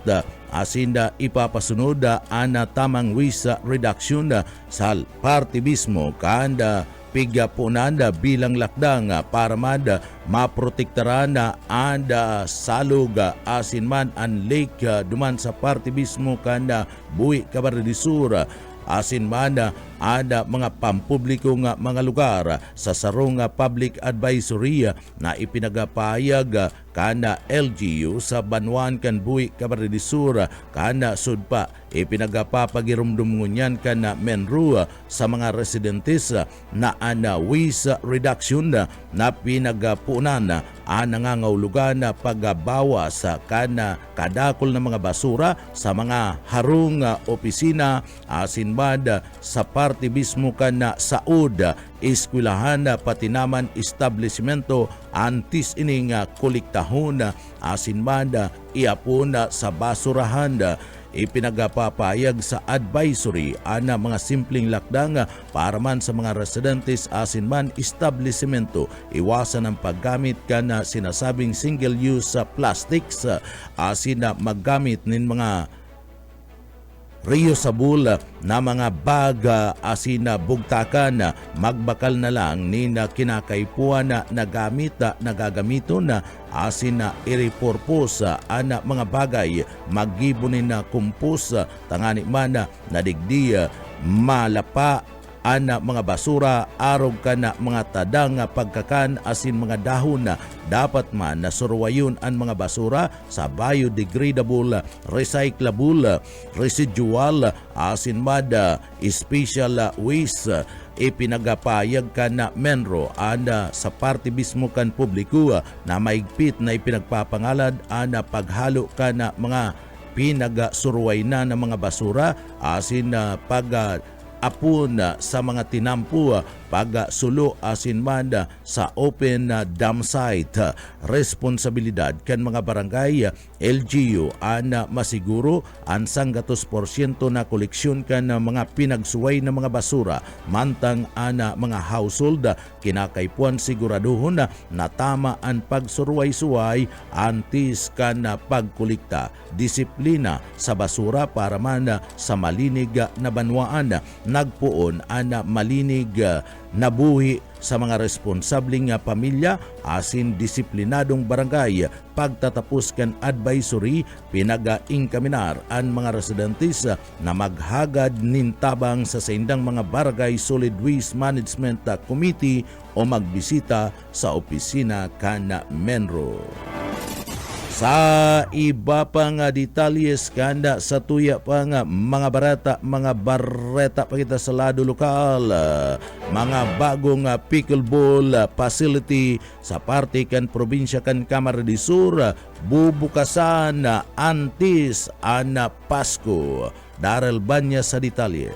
asin da ipapasunod ana tamang wisa reduction sa party mismo kanda pigapunanda bilang lakdang para man maprotektaran anda salug asin man ang lake duman sa party mismo kanda Buhi Kamaridisura asin man ada mga pampubliko nga mga lugar sa sarong public advisory na ipinagapayag kana LGU sa Banwan kan Buhi Kamaridisura kana sudpa ipinagapapagirumdum ngunyan kana Menru sa mga residentes na ana wisa reduction na pinagapunan nangangahulugan na pagbawas kana kadakol na mga basura sa mga harong opisina asin man sa party mismo kana saud eskwelahan pati naman establishmento antis ining kolektahon asin man iapon sa basurahan ipinagapapayag sa advisory ana mga simpleng lakdang para man sa mga residentes asin man establishmento iwasan ang paggamit kana sinasabing single-use plastics asin na maggamit nin mga reusable na mga baga asin na bugtakan magbakal na lang ni na kinakaipuan na nagamit nagagamito na asin na i-repurpose ana mga bagay magibunin na kumpos tangani man na digdi malapa ana mga basura arog ka na mga tadang pagkakan asin mga dahon dapat man nasurwayon ang mga basura sa biodegradable, recyclable, residual asin mada special waste ipinagapayag ka na Menro ana sa party mismo kan publiko na maigpit na ipinagpapangalad ana paghalo ka na mga pinagasurway na ng mga basura asin na apon sa mga tinampu pagsulo asin man sa open dam site. Responsibilidad kan mga barangay LGU ana masiguro ang 100% na koleksyon kan mga pinagsuway na mga basura mantang ana mga household kinakaipuan siguraduhon na tama ang pagsurway-suway antis kan pagkolekta disiplina sa basura para man sa malinig na banwaan nagpuon ana malinig na buhi sa mga responsabling pamilya asin disiplinadong barangay pagtatapos kan advisory pinaga-inkaminar ang mga residentes na maghagad nintabang sa saindang mga barangay solid waste management committee o magbisita sa opisina kana Menro. Sa iba pa nga detalyes kanda sa tuya pa nga mga bareta pa kita sa lado lokal mga bagong pickleball facility sa parte kan probinsya kan Kamaridisur bubukasan antis ana Pasko. Darrell Banya sa detalye.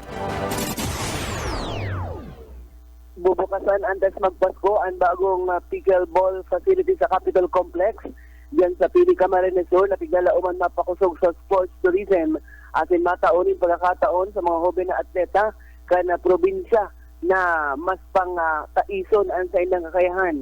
Bubukasan antes magpasko ang bagong pickleball facility sa Capitol Complex diyan sa Pili Camarines-Sur na tigala uman mapakusog sa sports tourism atin mataunin pagkakataon sa mga hobe na atleta kana probinsya na mas pang taison ang sa ilang kakayahan.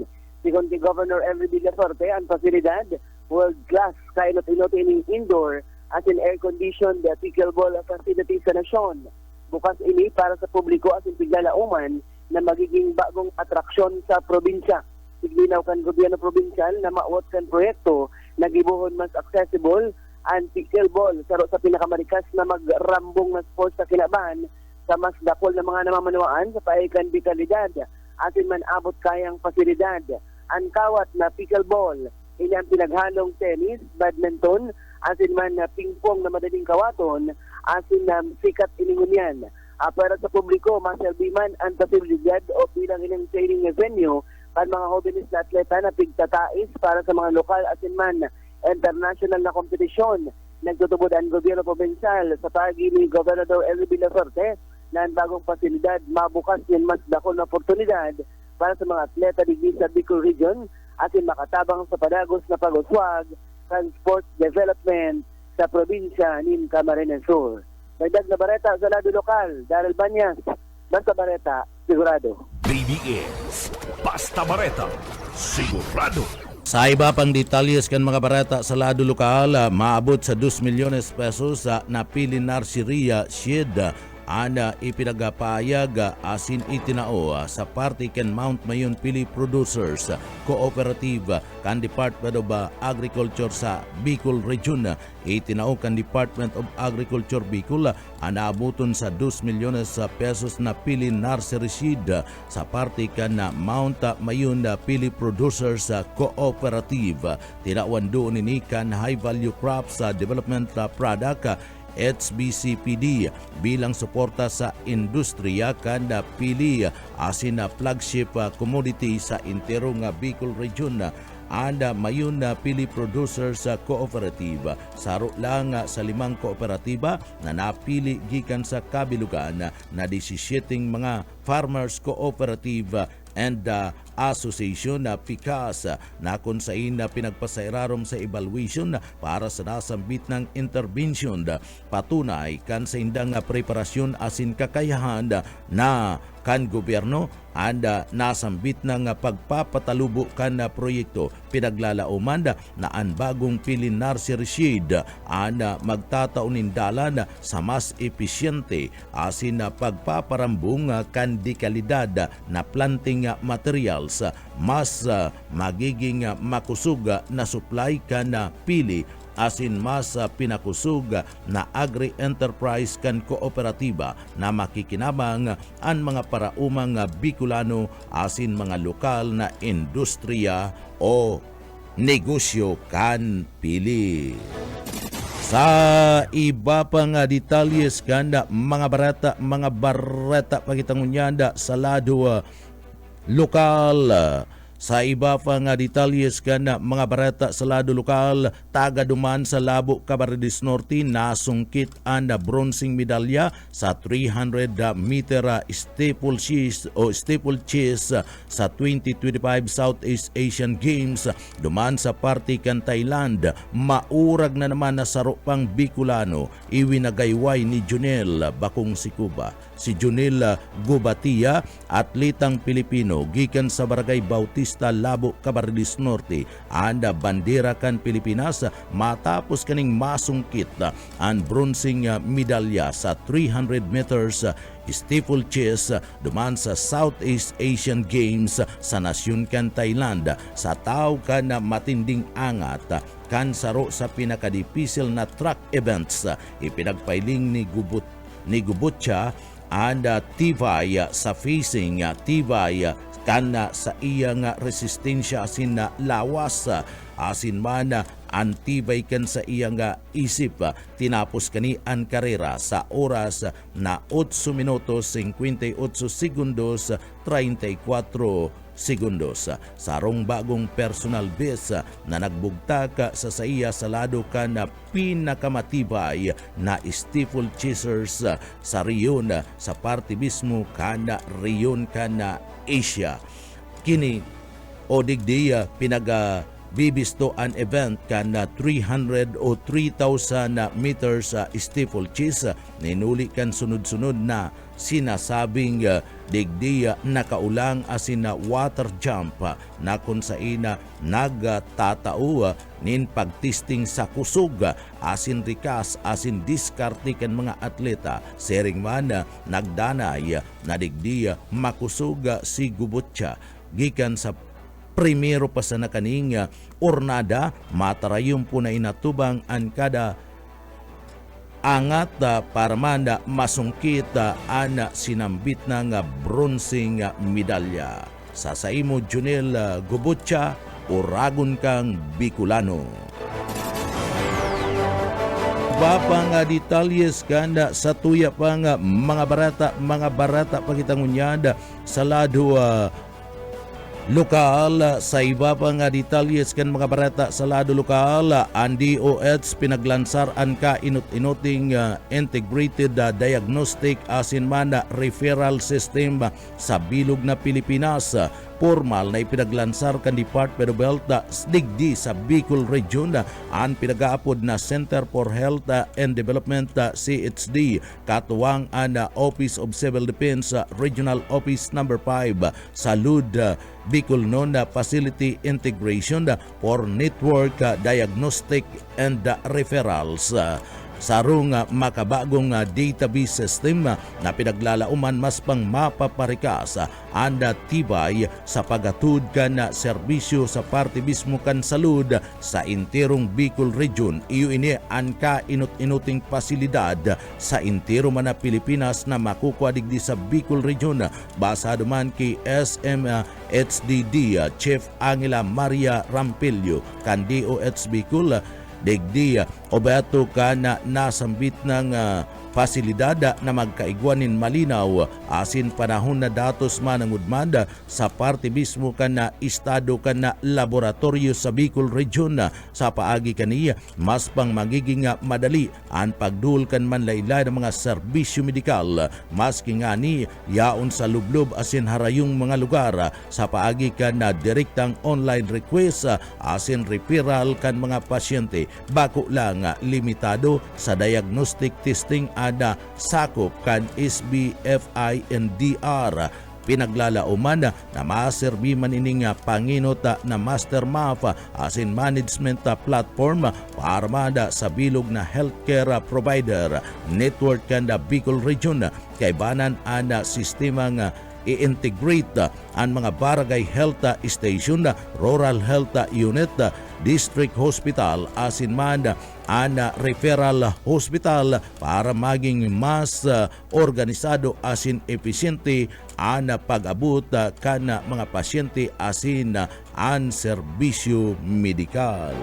Sigon ni Governor Henry Villasorte ang pasilidad world class kainot-inot ining indoor as in air-conditioned pickleball facility sa nasyon. Bukas ini para sa publiko as in piglalauman na magiging bagong atraksyon sa probinsya. Siglinaw kan gobyerno probinsyal na maawat kan proyekto na gibuhon mas accessible ang pickleball saro sa pinakamarikas na magrambong na sports sa kinabahan sa mas dakol na mga namamanuan sa paekan di kalidad atin man abot kayang pasilidad. Ang kawat na pickleball ilang pinaghalong tennis, badminton, asin man na pingpong na madaling kawaton, asin na sikat iningunyan. Para sa publiko, maselbiman ang pasilidad o bilang ilang training venue para mga hobinis na atleta na pigtatais para sa mga lokal asin man international na kompetisyon. Nagtutubod ang gobyerno provincial sa pagi ni Gobernador Elvie Villasorde na ang bagong pasilidad mabukas yan mas dakol na oportunidad para sa mga atleta digdi sa Bicol Region atin makatabang sa padagos na pag-uswag ng sports development sa probinsya ng Camarines Sur. Dagdag na bareta sa lado lokal, Daryl Banyas, Basta Bareta, sigurado. BBS, Basta Bareta, sigurado. Sa iba pang detalyes kan mga barata sa lado lokal, maabot sa 2 milyones pesos sa napili Narsiria Shed ana ipinagapayag asin itinao sa party kan Mount Mayon Pili Producers Cooperative kan Department of Agriculture sa Bicol Region. Itinao kan Department of Agriculture Bicol anaabuton sa 2 milyones pesos na pili nursery seed sa party kan Mount Mayon Pili Producers Cooperative. Tinawan doon ini kan High Value Crops Development Product HBCPD bilang suporta sa industriya kan pili asin na flagship commodity sa intero nga Bicol Region. Anda mayon na Pili Producers Cooperative. Saro lang sa 5 kooperatiba na napili gikan sa kabilugan na 17 mga Farmers Cooperative and Association na PICAS na kung saan pinagpasairarom sa evaluation para sa nasambit ng intervention. Patunay kan sa indang preparasyon asin kakayahan na kan gobyerno anda nasambit ng pagpapatalubo kan proyekto. Pinaglalauman na ang bagong Pili Nursery Shade anda magtataunin dalan sa mas episyente asin na pagpaparambong kan dekalidad na planting materials, mas magiging makusog na supply kan pili asin mas pinakusog na agri-enterprise kan kooperatiba na makikinabang ang mga paraumang Bicolano asin mga lokal na industriya o negosyo kan pili. Sa iba pang detalyes kanda mga barata pagitangunyanda sa lado lokal. Sa iba pang detalyes kan mga barata sa lado lokal, taga duman sa Labo, Camarines Norte nasungkit ang bronzeng medalya sa 300 meter steeplechase sa 2025 Southeast Asian Games duman sa party kan Thailand. Maurag na naman na saro pang Bicolano iwinagayway ni Junel Bakong Sikuba. Si Junel Gubatia, atletang Pilipino gikan sa Barangay Bautista, Labo, Camarines Norte, anda bandera kan Pilipinas matapos kaning masungkit ang bronzeng medalya sa 300 meters steeplechase duman sa Southeast Asian Games sa nasyon kan Thailand. Sa tao kan matinding angat kan saro sa pinakadipisil na track events, ipinagpailing ni Gubutya and tibay sa facing, tibay kana sa iyang resistensya asin na lawas asin man antibay kan sa iyang isip. Tinapos kani ang karera sa oras na 8 minutos 58 segundos 34 segundos. Sarong bagong personal best na nagbugtak sa iya sa lado kan pinakamatibay na steeplechasers sa riyon sa parte mismo kan riyon kan Asia. Kini o digdi bibisto an event kan na 300 o 3,000 meters steeplechase. Ninuli kan sunod-sunod na sinasabing digdi nakaulang asin na water jump na kung saina nagtatao nin pagtisting sa kusog asin rikas asin diskarte kan mga atleta. Sering man nagdanay na digdi makusog si Gubutya gikan sa primero pa sa nakaning ornada. Matarayong po na inatubang ang kada angat para man masungkit ang sinambit ng bronzeng medalya. Sa saimo Junel Gubutya, Uragon kang Bicolano. Bapang detalyes kanda sa tuya pang mga barata pagitangunyad sa lado lokal. Sa iba pang detalyes kan mga barata sa lado lokal, ang DOH pinaglansar ang ka-inut-inuting integrated diagnostic asin man referral system sa bilog na Pilipinas. Formal na ipinaglansar kan Department of Health digdi sa Bicol Region ang pinag-aapod na Center for Health and Development CHD katuwang ang Office of Civil Defense Regional Office No. 5 sa LUD Bicol Nona Facility Integration for Network Diagnostic and Referrals. Sarong makabagong database system na pinaglalauman mas pang mapaparikas ang tibay sa pagatud kan serbisyo sa parte mismo kan salud sa interong Bicol Region. Iyo ini ang ka-inut-inuting pasilidad sa intero man na Pilipinas na makukuha digdi sa Bicol Region. Basado man kay SMHDD Chief Angela Maria Rampilio kan DOH Bicol, digdi obeto ka na nasambit ng pasilidad na magkaigwanin malinaw asin panahon na datos man ang udmanda sa parte mismo ka na estado ka na laboratorio sa Bicol Region. Sa paagi kaniya mas pang magiging madali ang pagdul kan man laylay ng mga serbisyo medikal maski nga ni yaon sa lublob asin harayong mga lugar. Sa paagi ka na direktang online request asin referral kan mga pasyente bako lang limitado sa diagnostic testing ada sakop kan SBFINDR. Pinaglalauman na maserbi man ining panginot na master map asin management platform para mada sa bilog na healthcare provider network kan Bicol Region. Kay banan ana sistemang i-integrate ang mga barangay health station, rural health unit, district hospital asin man ang referral hospital para maging mas organisado asin epesyente ang pag-abot kan mga pasyente asin ang serbisyo medikal.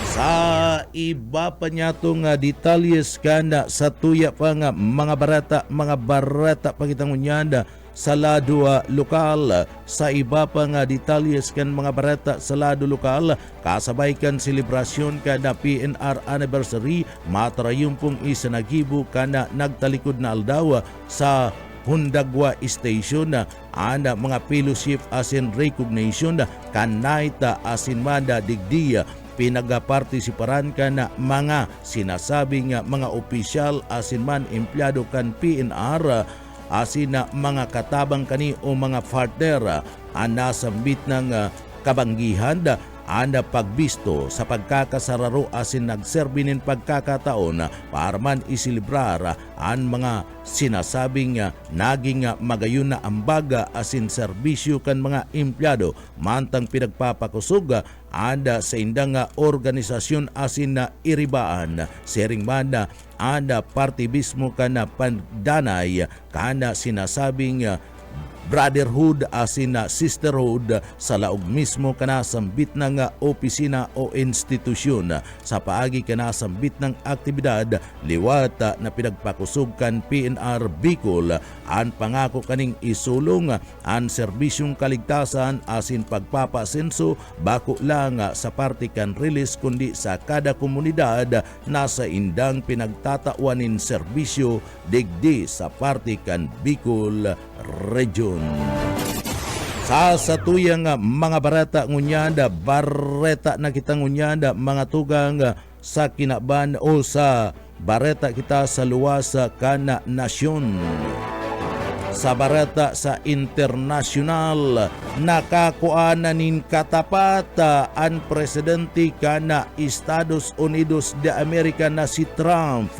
Sa iba pa niya itong detalyes kan sa tuya pa nga mga barata pagitangunyanda sa lado lokal. Sa iba pa nga detalyes kan mga barata sa lado lokal, kasabay kan selebrasyon kan na PNR anniversary, matarayong pong isanagibo kan na nagtalikod na aldaw sa Hundagwa Station ang mga fellowship asin recognition kan night asin manda digdi pinagapartisiparan ka na mga sinasabing mga opisyal asin man empleyado kan PNR asin na mga katabang kani o mga partner ang nasambit ng kabanggihan ang pagbisto sa pagkakasararo asin nagserbinin pagkakataon para man isilibrar ang mga sinasabing naging magayon na ambaga asin serbisyo kan mga empleyado mantang pinagpapakusog anda sa indang organisasyon asin na iribaan sering man anda parte mismo kana pandanay kana sinasabing brotherhood asin sisterhood sa laog mismo kana sambit ng opisina o institusyon. Sa paagi kana sambit ng aktibidad liwat na pinagpakusog kan PNR Bicol ang pangako kaning isulong ang serbisyong kaligtasan asin pagpapasenso bako lang sa parte kan release kundi sa kada komunidad nasa indang pinagtatawanin serbisyo digdi sa parte kan Bicol Region. Sa satuyang mga barata ngunyanda, bareta na kita ngunyanda, mga tugang sa kinaban o sa bareta kita sa luwas kana nasyon. Sa barata sa internasyonal, nakakuananin katapat ang presidente kana Estados Unidos de America na si Trump.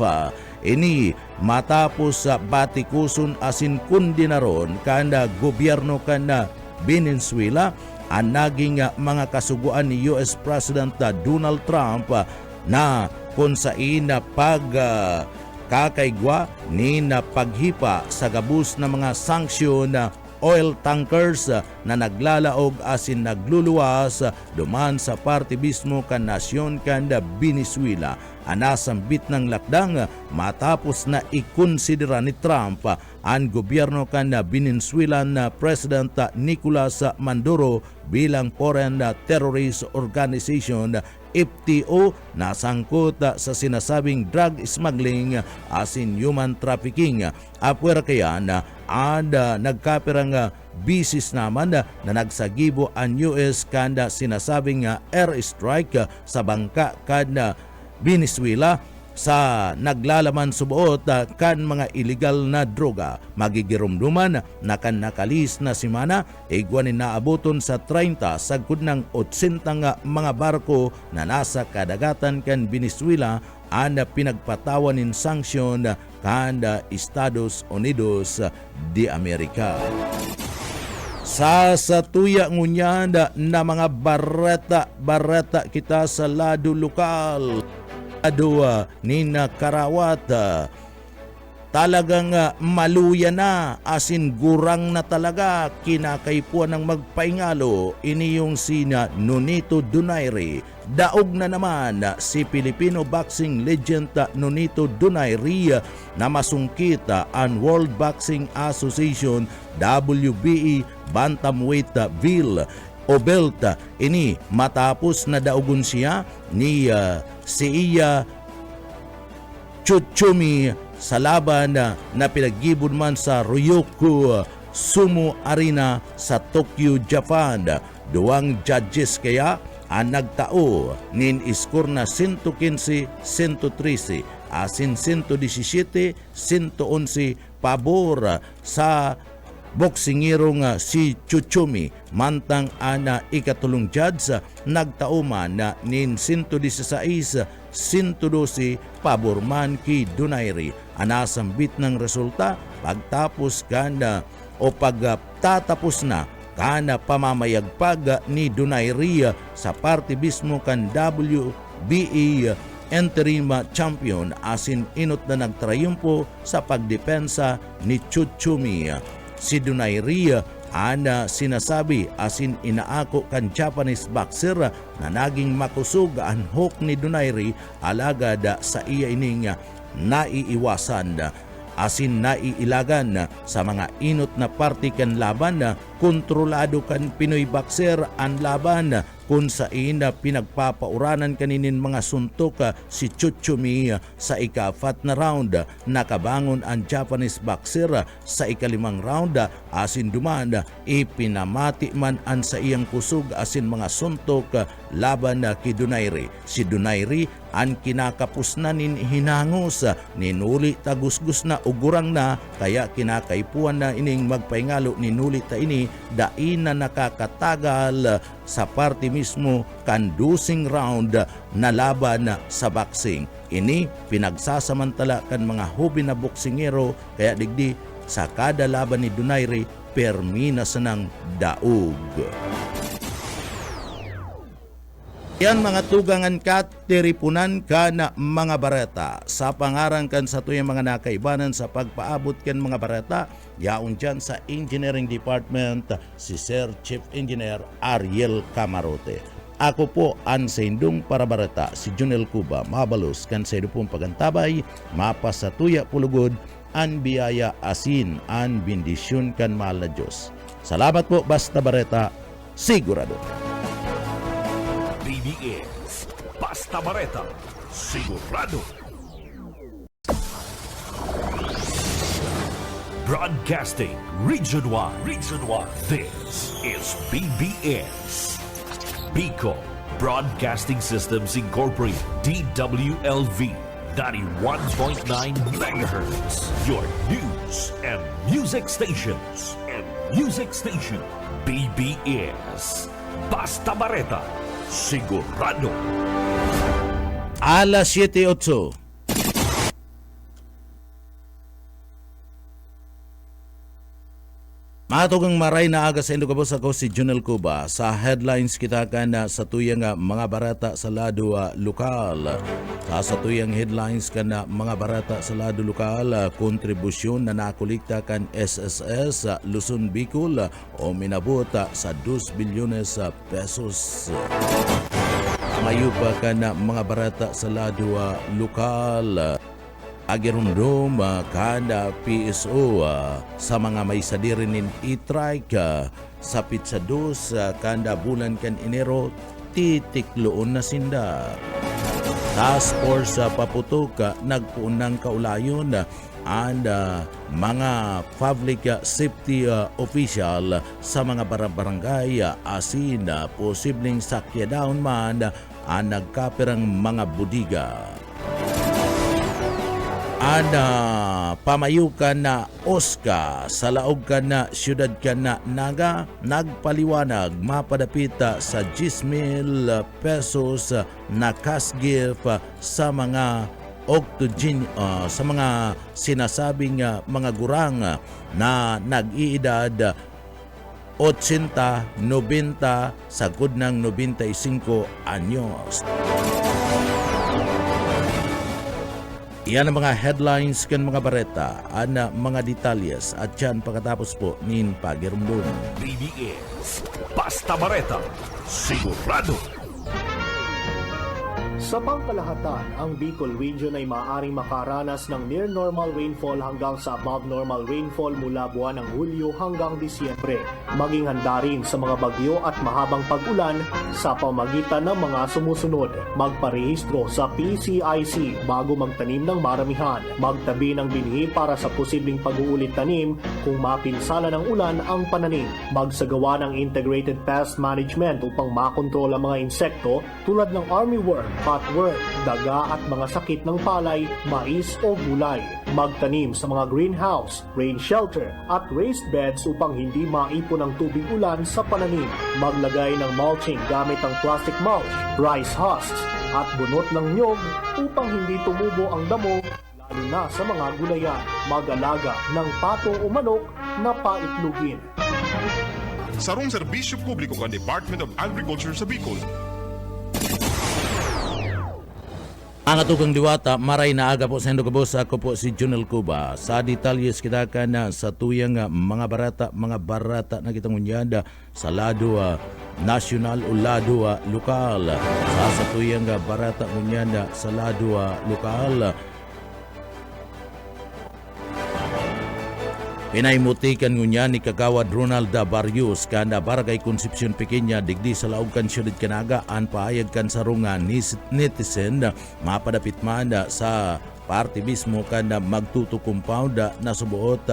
Ini matapos sa batikuson asin kundi na ron kana gobyerno kana Venezuela ang naging mga kasuguan ni US President Donald Trump na kung saan na kakaigwa ni na paghipa sa gabus na mga sanksyon na oil tankers na naglalaog asin nagluluwas duman sa parte mismo kan nasyon kan Venezuela. Anasambit ng lakdang matapos na ikonsidera ni Trump ang gobyerno kan Venezuelan President Nicolas Maduro bilang foreign terrorist organization FTO na sangkot sa sinasabing drug smuggling asin human trafficking. Apwer kaya na nagkapirang bisis naman na nagsagibo ang US kanda sinasabing airstrike sa bangka kan Venezuela sa naglalaman subuot kan mga illegal na droga. Magigirumduman na kan nakalis na simana igwanin naabuton sa 30 sagkod ng 80 mga barko na nasa kadagatan kan Venezuela ang pinagpatawan ng sanksyon kan Estados Unidos de America. Sa satuya ngunyanda na mga bareta kita sa lado lokal ni Karawat talagang maluya na asin gurang na talaga kinakaipuan ng magpaingalo. Ini yung sina Nonito Donaire. Daog na naman si Filipino boxing legend Nonito Donaire na masungkit ang World Boxing Association WBE Bantamweight o belt. Ini matapos na daugon siya ni Seiya Tsutsumi sa laban na pinagibon man sa Ryukyu Sumo Arena sa Tokyo, Japan. Duwang judges kaya ang nagtao nin iskor na 115-113 asin 117-111 pabor sa boksingirong si Tsutsumi. Mantang ana ikatulong judge nagtauman na nin 116-112 pabor man ki Donaire. Anasambit ng resulta pagtapos kana o pagtatapos na kana pamamayagpag ni Donaire sa parte mismo kan WBE interim champion asin inot na nagtrayumpo sa pagdepensa ni Tsutsumi. Si Donaire sinasabi asin inaako kan Japanese boxer na naging makusog ang hook ni Donaire alagad sa iya ining naiiwasan asin naiilagan sa mga inot na parte kan laban. Kontrolado kan Pinoy boxer ang laban kung saan pinagpapauranan kaninin mga suntok si Tsutsumi sa ika-4 na round. Nakabangon ang Japanese boxer sa ika-5 round asin duman ipinamati man ang sa iyang kusog asin mga suntok laban ki Donaire. Si Donaire ang kinakapos na nin hinangos ninuli tagusgus na ugurang na kaya kinakaipuan na ining magpaingalo ninuli ta ini dain na nakakatagal sa parte mismo kandusing round na laban sa boxing. Ini pinagsasamantala kan mga hobi na boksingero kaya digdi sa kada laban ni Donaire permina sa ng daog. Yan mga tugangan kat, tiripunan ka na mga bareta. Sa pangarang kan sa tuyang mga nakaibanan sa pagpaabot kan mga bareta, yaon dyan sa Engineering Department si Sir Chief Engineer Ariel Camarote. Ako po ang Sendong para bareta si Junel Cuba, mabalos kan sa idupong pagantabay, mapasatuya pulugod, an biyaya asin, an bendisyon kan mahal na Diyos. Salamat po, basta bareta, sigurado. BBS Basta Bareta, sigurado. Broadcasting Region 1. Region 1. This is BBS. Bicol Broadcasting Systems Incorporated. DWLV 91.9 MHz. Your news and music stations. BBS. Basta Bareta. Sigurado. Alas 7:08. Matugang maray na aga sa Indogabos ako si Junel Cuba. Sa headlines kita na sa tuyang mga barata sa lado lokal. Sa tuyang headlines ka na mga barata sa lado lokal, kontribusyon na nakulikta kan SSS Luzon Bicol o minabot sa 2 bilyones pesos. Mayo pa ka na mga barata sa lado lokal. Agirundom kada PSO sa mga may sadirinin i-trike sa pizza dos kada bulan kan Enero titikloon na sinda. Task Force paputok nagpuunang kaulayon and mga public safety official sa mga barangay asin posibleng sakya man ang nagkapirang mga budiga. Pamayukan na Oscar sa laog ka na siyudad ka na Naga nagpaliwanag mapadapita sa 10,000 pesos na cash gift sa mga sa mga sinasabing mga gurang na nag-iedad 80, 90 sagod ng 95 anyos. Yan ang mga headlines kan mga bareta, mga detalyes at yan pagkatapos po nin pagirumdum. BBS. Basta Bareta. Sigurado. Sa pangkalahatan, ang Bicol Region ay maaaring makaranas ng near normal rainfall hanggang sa above normal rainfall mula buwan ng Hulyo hanggang Disyembre. Maging handa rin sa mga bagyo at mahabang pag-ulan sa pamagitan ng mga sumusunod. Magparehistro sa PCIC bago magtanim ng maramihan. Magtabi ng binhi para sa posibleng pag-uulit tanim kung mapinsala ng ulan ang pananim. Magsagawa ng integrated pest management upang makontrol ang mga insekto tulad ng armyworm, cutworm, daga at mga sakit ng palay, mais o gulay. Magtanim sa mga greenhouse, rain shelter at raised beds upang hindi maipon ang tubig ulan sa pananim. Maglagay ng mulching gamit ang plastic mulch, rice husks at bunot ng nyog upang hindi tumubo ang damo lalo na sa mga gulayan. Mag-alaga ng pato o manok na paitlugin. Sarong serbisyo publiko kan Department of Agriculture sa Bicol. Ang atugang diwata, maray na aga po sa Indogabos. Ako po si Junel Cuba. Sa detalyes kita ka na sa tuyang mga barata na kitang unyada sa lado national o lado lokal. Sa tuyang barata unyada sa lado lokal. Pinaimutikan ngunya ni Kagawad Ronald Barrios kana Barangay Concepcion Pequeña digdi sa laog kan siyudad Kanaga an paayag kan sarungan ni netizen mapadapit man sa party mismo kana magtuto compound na subuot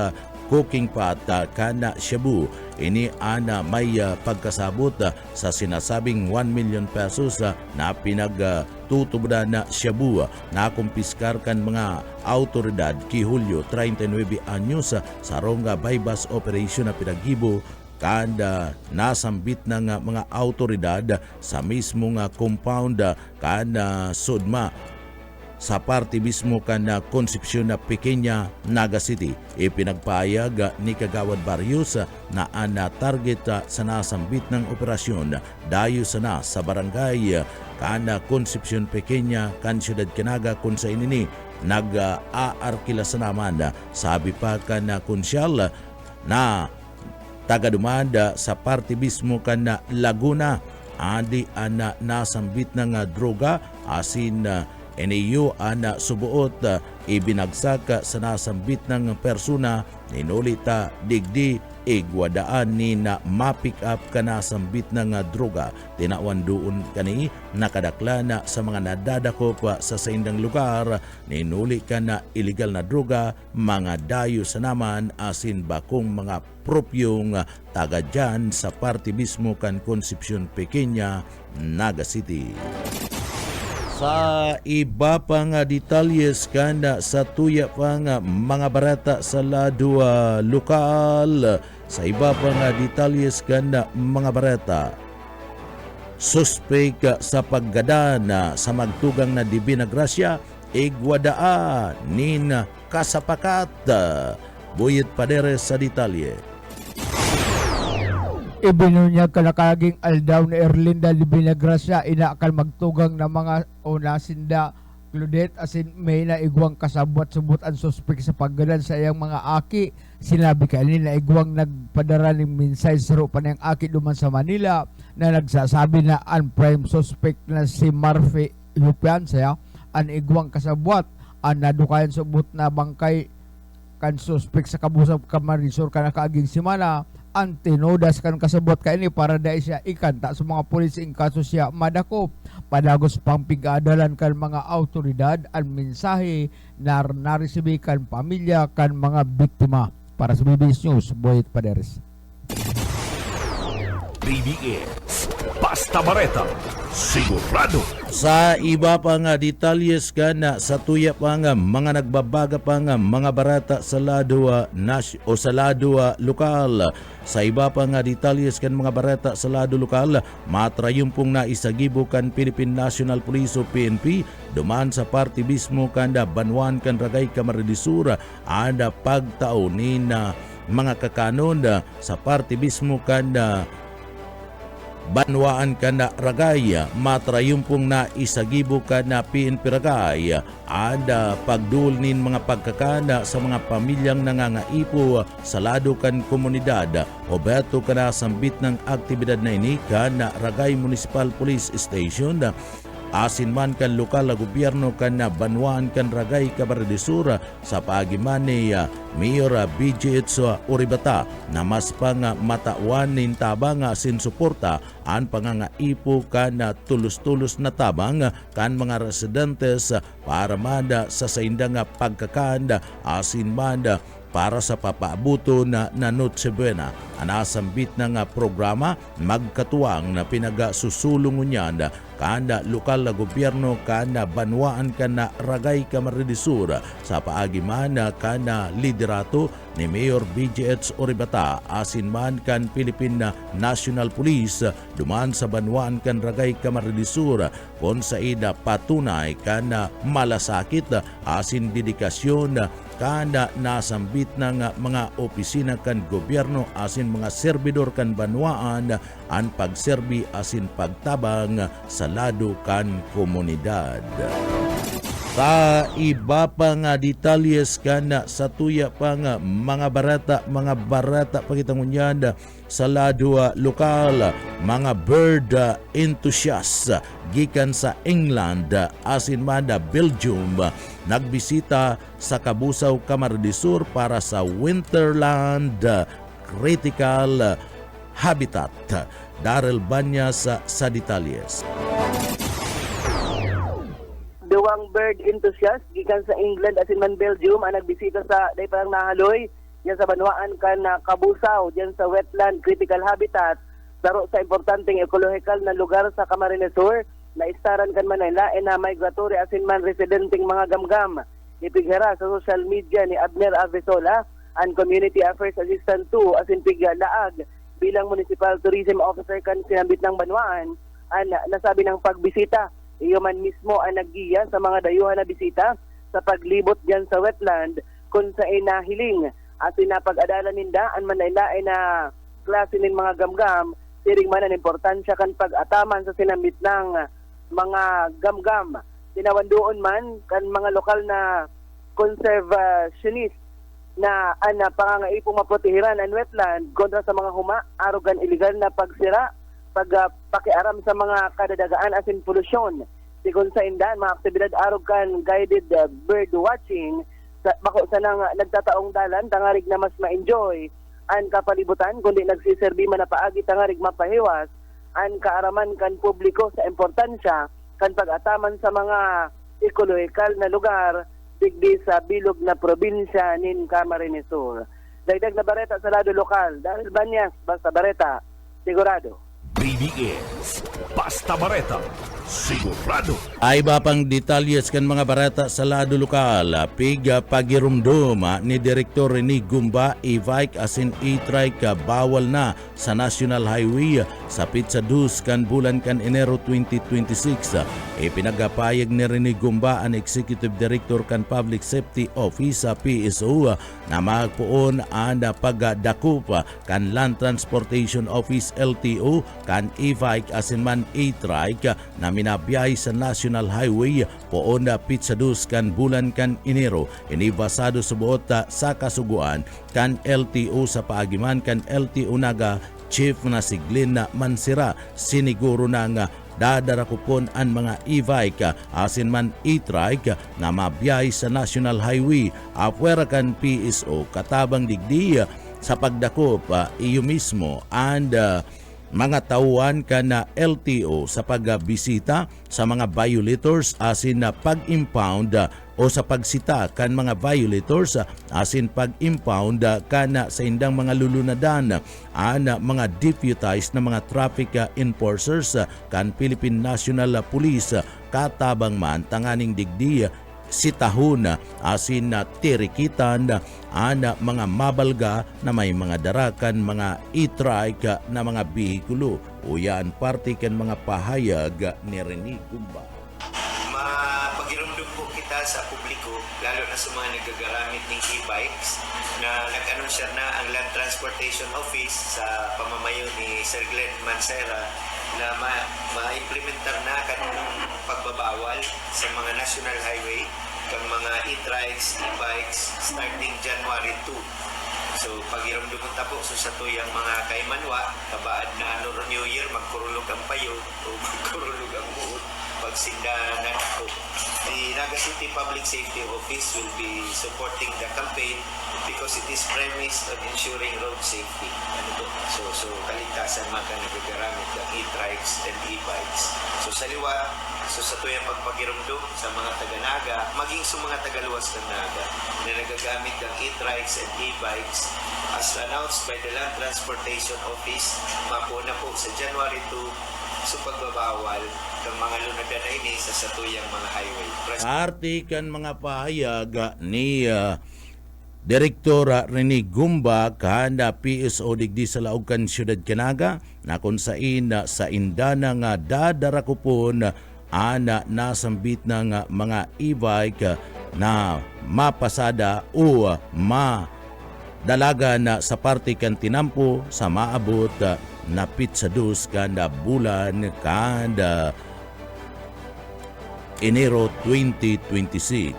cooking pot kana Shabu. Ini ana may pagkasabot sa sinasabing 1 million pesos na pinagtutubodan na Shabu na kumpiskar kan mga autoridad ki Hulyo 39 anyos sa ronga bypass operation na pinaghibo kada nasambit ng mga autoridad sa mismong compound kana Sudma sa parte mismo kana Concepcion na Pequeña, Naga City. Ipinagpahayag ni Kagawad Barrios na ana target sa nasambit ng operasyon dayo sana sa barangay kana Concepcion Pequeña kan siyudad Kanaga kung sa inini nag-aarkila sa naman sabi pa kana konsyal na taga-dumanda sa parte mismo kana Laguna adi ana nasambit ng droga asin iniyo ana subuot ibinagsak sa nasambit ng persona ninulita digdi igwadaan ni na ma-pick up ka na sambit ng droga. Tinawan doon kani nakadakla na sa mga nadadakop sa saindang lugar ninuli ka na illegal na droga mga dayo sa naman asin bakong mga propyong taga dyan sa parte mismo kan Concepcion Pequeña, Naga City. Sa iba pang detalyes kanda sa tuya pang mga barata sa lado lokal, sa iba pang detalyes kanda mga barata, suspek sa paggadana sa magtugang na Divina Gracia, igwadaan nin kasapakat. Buyit Paderes sa detalye. Ibinunyag kalakaging aldaw ni Erlinda Divina Gracia inakal magtugang na mga unasinda Claudette asin may na igwang kasabot-subot ang suspek sa paggadan sa iyang mga aki. Sinabi kanina na igwang nagpadara ng minsay sa rupa ng aki duman sa Manila na nagsasabi na ang prime suspect na si Murphy Yupiansa ang igwang kasabot ang nadukayan subot na bangkay kan suspek sa kabusab Kamarisor kanakaaging simana ang tinodas kan kasabot kaini para dahil siya ikanta sa mga pulis in kaso siya madakop padagos pang pigadalan kan mga autoridad ang mensahe na naresibi kan pamilya kan mga biktima. Para sa BBS News, Boyet Paderes. BBS Basta Bareta, sigurado. Sa iba pa nga detalyes ka na sa tuya pa nga mga nagbabaga pa nga mga barata sa lado sa lado lokal. Sa iba pa nga detalyes kan mga barata sa lado lokal, matrayumpong na isagibo kan Philippine National Police o PNP duman sa party mismo kanda Banwan kan Ragay Camarines ada pagtaunin na mga kakanon sa party mismo kanda Banwaan ka na Ragay, matrayumpong na isagibo ka na PNP Ragay, ada pagdulnin mga pagkakana sa mga pamilyang nangangaipo sa lado kan komunidad. Obeto ka na sambit ng aktibidad na ini ka na Ragay Municipal Police Station, asin man kan lokal na gobyerno kan na Banwaan kan Ragay Camarines sa paagiman ni Mayor BJH Oribata na mas pang matawan nin tabang sin suporta an pangangaipo kan na tulus-tulus na tabang kan mga residentes para manda sa saindang pagkakanda asin manda para sa papaabuto na Noche Buena. Anasambit na nga programa magkatuwang na pinagasusulungon niyan kanda lokal na gobyerno kana Banwaan kana Ragay Camarines sa paagiman kana liderato ni Mayor BJH Oribata asin man kan Philippine National Police duman sa Banwaan kan Ragay Camarines kung sa ida patunay kana malasakit asin dedikasyon kana nasambit ng mga opisina kan gobyerno asin mga serbidor kan Banwaan ang pagserbi asin pagtabang sa lado kan komunidad. Sa iba pa nga detalyes kana sa tuya pa nga mga barata pagitangunyan sa lado lokal, mga bird enthusiasts gikan sa England asin man Belgium nagbisita sa Kabusaw Camarines para sa Winterland Critical Habitat. Daryl Banyas sa detalyes. Duwang bird enthusiast gikan sa England asin man Belgium ang nagbisita sa day parang nahaloy diyan sa Banwaan kan Kabusaw diyan sa Wetland Critical Habitat saro sa importanteng ecological na lugar sa Camarines Sur na istaran kan Manila na migratory asin man residenteng mga gamgam. Ipighara sa social media ni Abner Avesola and Community Affairs Assistant 2 asin piglaag bilang Municipal Tourism Officer kan sinambit ng Banwaan ang nasabi ng pagbisita. Iyo man mismo ang naggiya sa mga dayuhan na bisita sa paglibot diyan sa wetland kung sa inahiling at pinapag-adalan ninda ang Manila ay na klase ng mga gamgam siring man ang importansya kan pag-ataman sa sinambit ng mga gamgam. Tinawandoon man kan mga lokal na conservationist na pangangaipong maprotehiran ang wetland kontra sa mga arogan illegal na pagsira pagpakiaram sa mga kadadagaan asin polusyon. sigon sa indan mga aktibidad arog kan guided bird watching bako sa nang nagtataong dalan tangarig na mas ma-enjoy ang kapalibutan kundi nagsiserbi man na paagi tangarig mapahiwas ang kaaraman kan publiko sa importansya kan pag-ataman sa mga ekolohikal na lugar digdi sa bilog na probinsya nin Camarines Sur. Dagdag na bareta sa lado lokal dahil Banyas basta bareta sigurado. BBS Basta Bareta, sigurado. Ay ba pang detalyes kan mga barata sa lado lokal, piga pagirumdum ni Direktor Rene Gumba, e-bike asin e-trike bawal na sa National Highway sa Pizza Dus kan bulan kan Enero 2026. Ipinagapayag ni Rene Gumba ang Executive Director kan Public Safety Office sa PSO na magpuon ang pagdakup kan Land Transportation Office LTO kan e-bike asin man e-trike na minabiyay sa National Highway poon na Pizza Dus kan bulan kan Enero. Inibasado sa buot sa kasuguan kan LTO sa paagiman kan LTO naga Chief na si Glenn Mansira. Siniguro na nga dadarakupon ang mga e-bike asin man e-trike na mabiyay sa National Highway. Apwera kan PSO katabang digdi sa pagdakop iyo mismo and mga tauhan ka na LTO sa pagbisita sa mga violators asin na pag-impound o sa pagsita kan mga violators asin pag-impound ka na sa indang mga lulunadan ang mga deputized na mga traffic enforcers kan Philippine National Police katabang man tanganing digdi sitahon asin na tirikitan ana mga mabalga na may mga darakan mga e-trike na mga bihikulo. Uyan parte kan mga pahayag ni Rene Gumba. Mapagirumdum po kita sa publiko lalo na sa mga nagagaramit ng e-bikes na nag-anunsya na ang Land Transportation Office sa pamamayo ni Sir Glenn Mansera na ma-implementar na kanunong pagbabawal sa mga national highway kang mga e-trikes, e-bikes starting January 2. So pagiramdum ta po sa tuyang mga kaimanwa kabaad na New Year magkurulog ang payo o magkurulog ang buot pagsindanan ako. The Naga City Public Safety Office will be supporting the campaign because it is premised on ensuring road safety. So kaligtasan mga nagagamit ng e-trikes and e-bikes. So sa liwa, sa tuyang pagpagirumdum sa mga taga-Naga, maging sa mga tagaluwas ng Naga na nagagamit ng e-trikes and e-bikes as announced by the Land Transportation Office, mapuna po sa January 2 sa pagbabawal ng mga lunadan na ini sa satuyang mga highway. Artikan mga pahayag ni Direktor Rene Gumba kahanda PSO digdi sa Laogan Siyudad Canaga na kung sain sa indana nga dadarakupon ana nasambit ng mga e-bike na mapasada o madalaga na sa parte kan tinampo sa maabot na Pizza Dus kanda bulan kanda Enero 2026.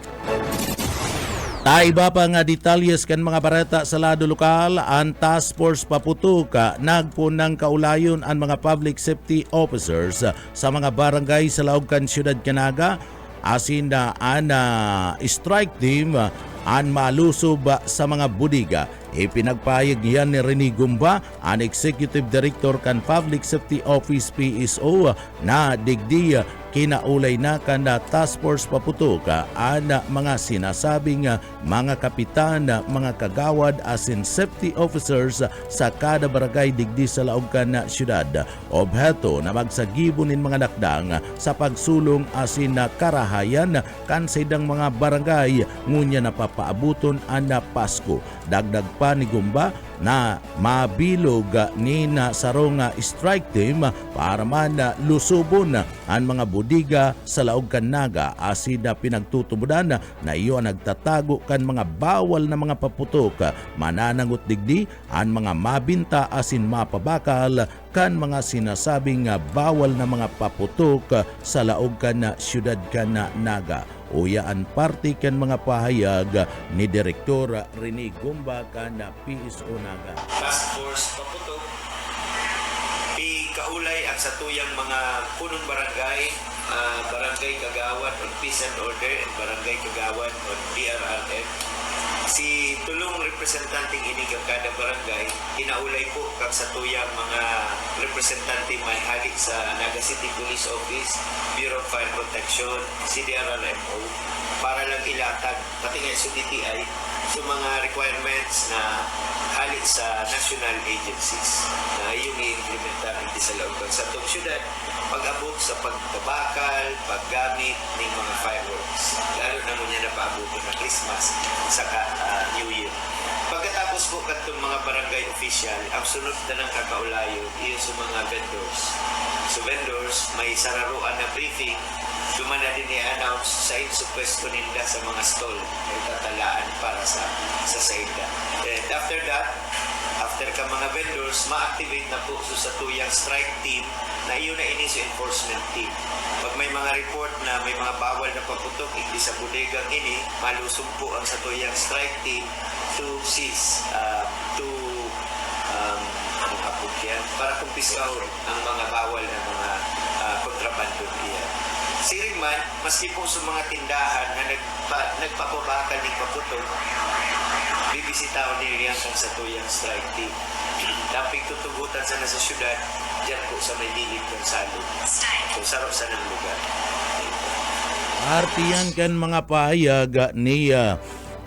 Taiba pa nga detalyes kan mga bareta sa lado lokal, ang Task Force Paputuka nagpunang kaulayon ang mga public safety officers sa mga barangay sa Laogan Siyudad Canaga asin na strike team ang malusob sa mga budiga. Ipinagpayag yan ni Rene Gumba, ang Executive Director kan Public Safety Office PSO na digdi kinaulay na kan Task Force Paputuka ang mga sinasabing mga kapitan, mga kagawad asin safety officers sa kada barangay digdi sa Laogan na siyudad. Obheto na magsagibonin mga nakdang sa pagsulong asin na karahayan kan sa idang mga barangay ngunya na papaabuton ang Pasko. Dagdag pa ni Gumba na mabilog ni na sarong strike team para man lusubon ang mga budiga sa Laogan Naga asin na pinagtutubudan na iyo nagtatago kan mga bawal na mga paputok mananangot digdi ang mga mabinta asin mapabakal kan mga sinasabing bawal na mga paputok sa Laogan na siyudad kan Naga. Uyaan parte kan mga pahayag ni Direktor Rene Gumba kan PSO Naga. Task Force Paputok, kaulay ang sa tuyang mga punong barangay, barangay kagawad on peace and order and barangay kagawad on DRRM. Si tulong representanting ini kang kada barangay, kinaulay po kang sa tuyang mga representante may halik sa Naga City Police Office, Bureau of Fire Protection, CDRRMO, para lang ilatag, pati nga sa DTI, sa mga requirements na halik sa national agencies na iyong i-implementar hindi sa loob sa itong syudad pag-abot sa pagkabakal, paggamit ng mga fireworks. Lalo na mo niya na paabot ng Christmas saka New Year. Pagkatapos po katong mga barangay official, ang sunod na ng kakaulayo iyon sa mga vendors. So vendors, may sararuan na briefing, dumana din i-announce sa insupwesto ninda sa mga stall na itatalaan para sa saida. And after that, after ka mga vendors, ma-activate na po sa tuyang strike team na iyon na ini sa enforcement team. Pag may mga report na may mga bawal na paputok hindi sa bodegang ini, malusog po ang sa tuyang strike team to seize, anong hapon yan, para kumpiskahon ang mga bawal na mga kontrabando iyan. Siring man, maski po sa mga tindahan na nagpapabakal ng paputok, bibisitaw nila kang sa tuyang strike team. Dapat tutugutan sa nasa syudad, dyan po sa may lilit ng salud. So, sarap sa ng lugar. Artiyan kan mga pahayag ni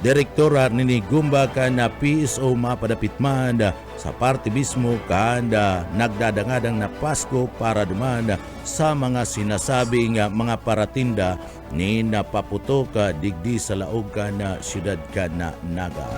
Direktora ni Gumba kan na PSO mapadapit man sa party mismo kan nagdadangadang na Pasko para duman sa mga sinasabing mga paratinda ni napaputok digdi sa laog kan na siyudad kan na Naga.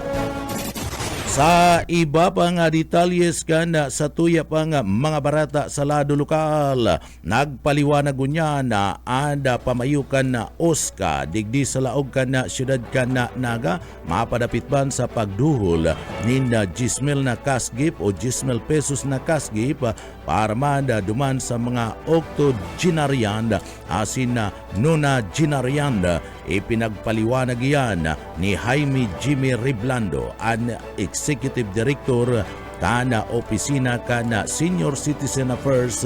Sa iba pang detalyes kan sa tuya pang mga barata sa lado lokal, nagpaliwanag niya na ada pamayukan na OSCA digdi sa laog kan na siyudad kan na Naga, mapadapit ban sa pagduhol ninda 10,000 na kasgip o 10,000 pesos na kasgip para man duman sa mga octogenarian asin na nonagenarian. Ipinagpaliwanag yan ni Jaime Jimmy Riblando, ang Executive Director kana Opisina kana Senior Citizen Affairs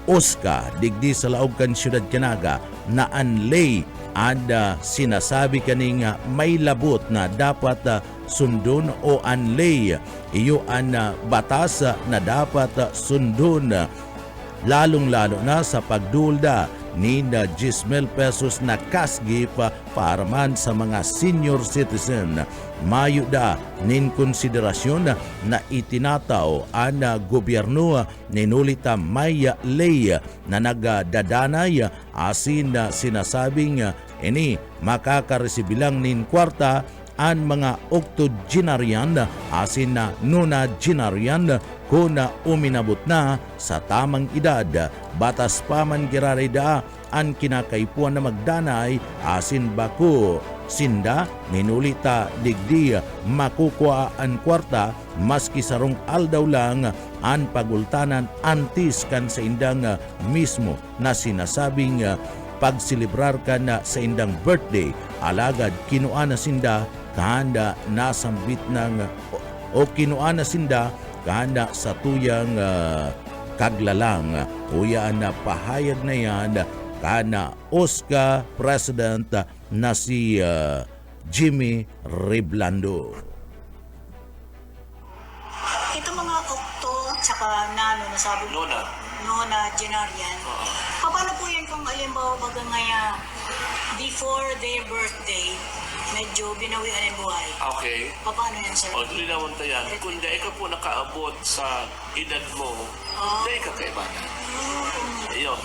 OSCA digdi sa laog kan siyudad Naga na anlay and sinasabi kaning may labot na dapat sundon o anlay iyo an batas na dapat sundon lalong-lalo na sa pagdulda ni 10,000 pesos na kasgip para man sa mga senior citizen. Mayo da nin konsiderasyon na itinataw ang gobyerno ninulita may lay na nagdadanay asin na sinasabing ini makakaresibilang nin kwarta ang mga octogenarian asin na nonagenarian kung uminabot na sa tamang edad. Batas pa man girarida ang kinakaipuan na magdanay asin bako sinda ninulita digdi makukuha ang kwarta maski sarong aldaw lang ang pagultanan antis kan sa indang mismo na sinasabing pagsilibrar ka na sa indang birthday alagad kinuha na sinda kahanda nasambit ng o kinuha na sinda kahanda sa tuyang kaglalang. Uyaan na pahayag na yan kana OSCA President na si Jimmy Riblando. Ito mga okto tsaka nano na sabi mo. Nona Genarian. Paano po yan kung alimbawa baga ngaya before their birthday, medyo binawian ang buhay? Okay. Paano yan, sir? O, linawin tayo yan. Kung dahil ka po nakaabot sa edad mo, dahil ka kaibanan.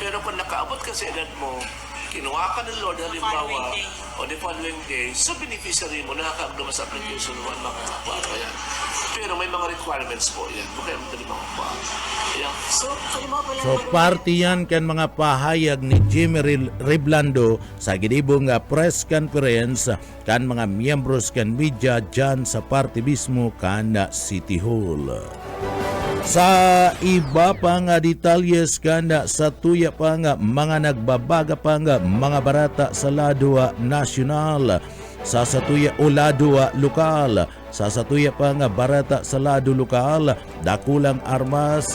Pero kung nakaabot ka sa edad mo, kinuha ka ng Lord halimbawa, o the following day, sa beneficiary mo, nakakaagdama sa application mo, mga yan. Pero may mga requirements po yan. Bukaya mo tayo mga pa. So, party yan kan mga pahayag ni Jimmy Riblando sa gidibong press conference kan mga miyembros kan media dyan sa party mismo kan City Hall. Sa iba pang detalyes kan sa tuya pang mga nagbabaga pang mga barata sa lado nasyonal, sa satuya o lado lokal, sa satuya pang barata sa lado lokal, dakulang armas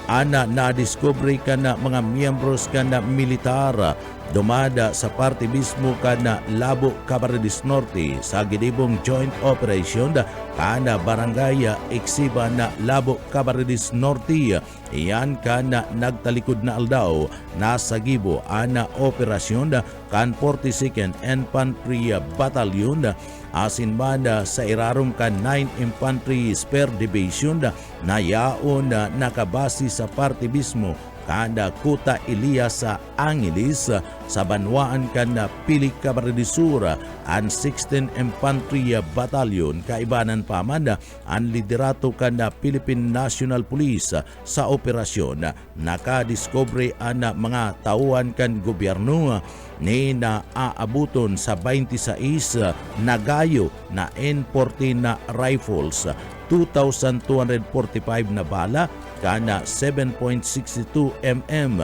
ana na-discovery ka na mga miyembros ka na militar dumada sa parte mismo ka na Labo Camarines Norte sa ginibong joint operation kana barangay Eksiba na Labo Camarines Norte. Iyan ka na nagtalikod na aldaw nasa gibo ana operasyon kan 42nd Infantry Battalion asin man sa irarom kan 9 Infantry Spare Division na yaon na nakabasi sa parte mismo kada Kuta Elias sa Angeles sa banwaan kan Pili Camarines Sur ang 16 Infantry Battalion kaibanan paman ang liderato kan Philippine National Police sa operasyon nakadiscovery ang mga tauhan kan gobyerno ni na aabuton sa 26 na gayo na N14 na rifles, 2,245 na bala kana 7.62 mm,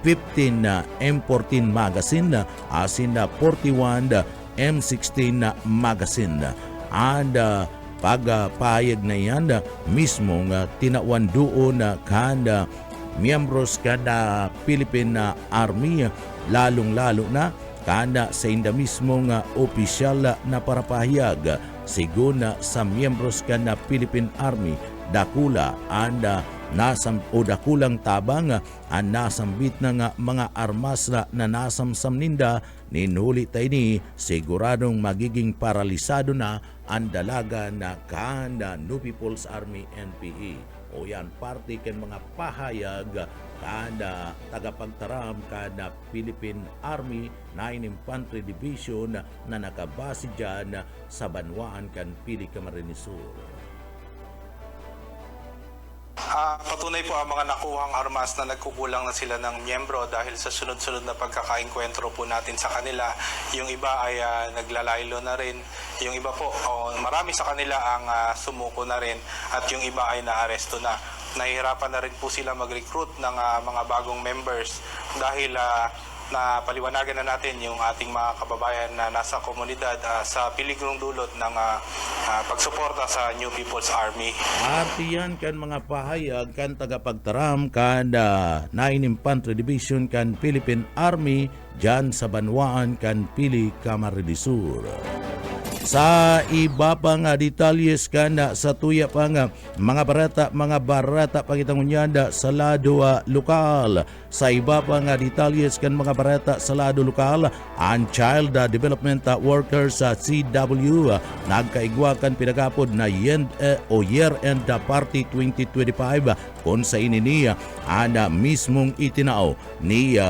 15 na M14 magazine asin na 41 M16 na magazine. And pagpahayag na yan mismo tinawan doon kada miyembros kada Philippine Army lalong-lalo na kada sa inda mismo opisyal na parapahayag siguna sa miyembros kada Philippine Army dakula and dakulang tabang ang nasambit na mga armas na nasamsam ninda ninuli tayo ni siguradong magiging paralisado na ang dalaga na kanda New People's Army NPE. O yan, parte kan mga pahayag kada tagapagtaram kada Philippine Army 9 Infantry Division na nakabase dyan sa banwaan kan Pili Camarines Sur. Patunay po ang mga nakuhang armas na nagkukulang na sila ng miyembro dahil sa sunod-sunod na pagkakaengkwentro po natin sa kanila. Yung iba ay naglalaylo na rin, yung iba po, marami sa kanila ang sumuko na rin at yung iba ay naaresto na. Nahihirapan na rin po sila mag-recruit ng mga bagong members dahil na paliwanagan na natin yung ating mga kababayan na nasa komunidad sa piligrong dulot ng pagsuporta sa New People's Army. Artiyan kan mga pahayag kan tagapagtaram kan 9 Infantry Division kan Philippine Army dyan sa banwaan kan Pili Camarines Sur. Sa iba pang detalyes kan sa tuya pang mga barata pagitangunyanda sa lado lokal. Sa iba pang detalles kan mga barata sa lado lokal, ang Child Development Workers sa CW nagkaigwa kan pinagapod na year-end party 2025 kung sa ininiya ang mismong itinao ni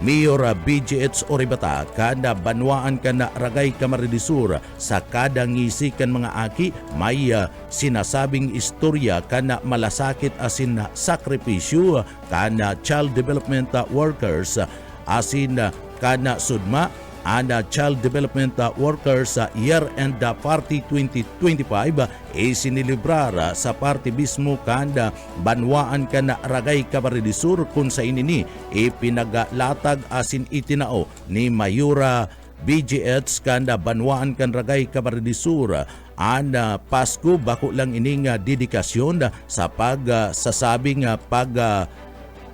Mayor BGH Oribata kada banwaan kana Ragay Camarines Sur sa kada ngisi kan mga aki may sinasabing istorya kana malasakit asin sakripisyo kana child development workers asin kana sudma ana Child Development Workers sa Year-End Party 2025 isinilibrar sa party mismo kanda banwaan kana Ragay Camarines Sur kung sa inini ipinagalatag asin itinao ni Mayura BGH kanda banwaan kan Ragay Camarines Sur ana Pasko bako lang ining dedikasyon sa pagsasabing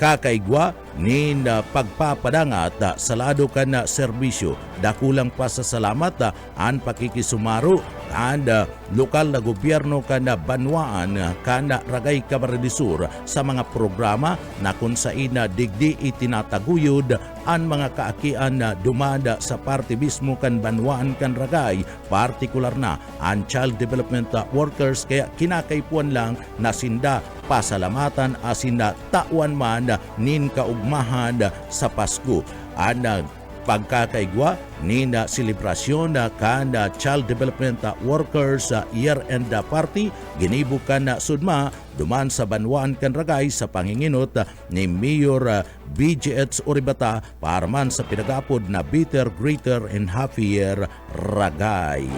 kakaigwa ni pagpapadangat sa lado ka na serbisyo. Dakulang pasasalamat ang pakikisumaro and lokal na gobyerno ka na banwaan ka na Ragay Camarines Sur sa mga programa na kung saan digdi itinataguyod ang mga kaakian na dumada sa parte mismo kan banwaan kan Ragay, partikular na ang child development workers kaya kinakaipuan lang na sinda pasalamatan asin tawan man nin kaugmahan sa Pasko. Ang pagkakaigwa ni na selebrasyon kan Child Development Workers Year-End Party ginibukan na sudma duman sa banwaan kan Ragay sa panginginot ni Mayor BGH Oribata para man sa pinagapod na Better, Greater and Happier Ragay.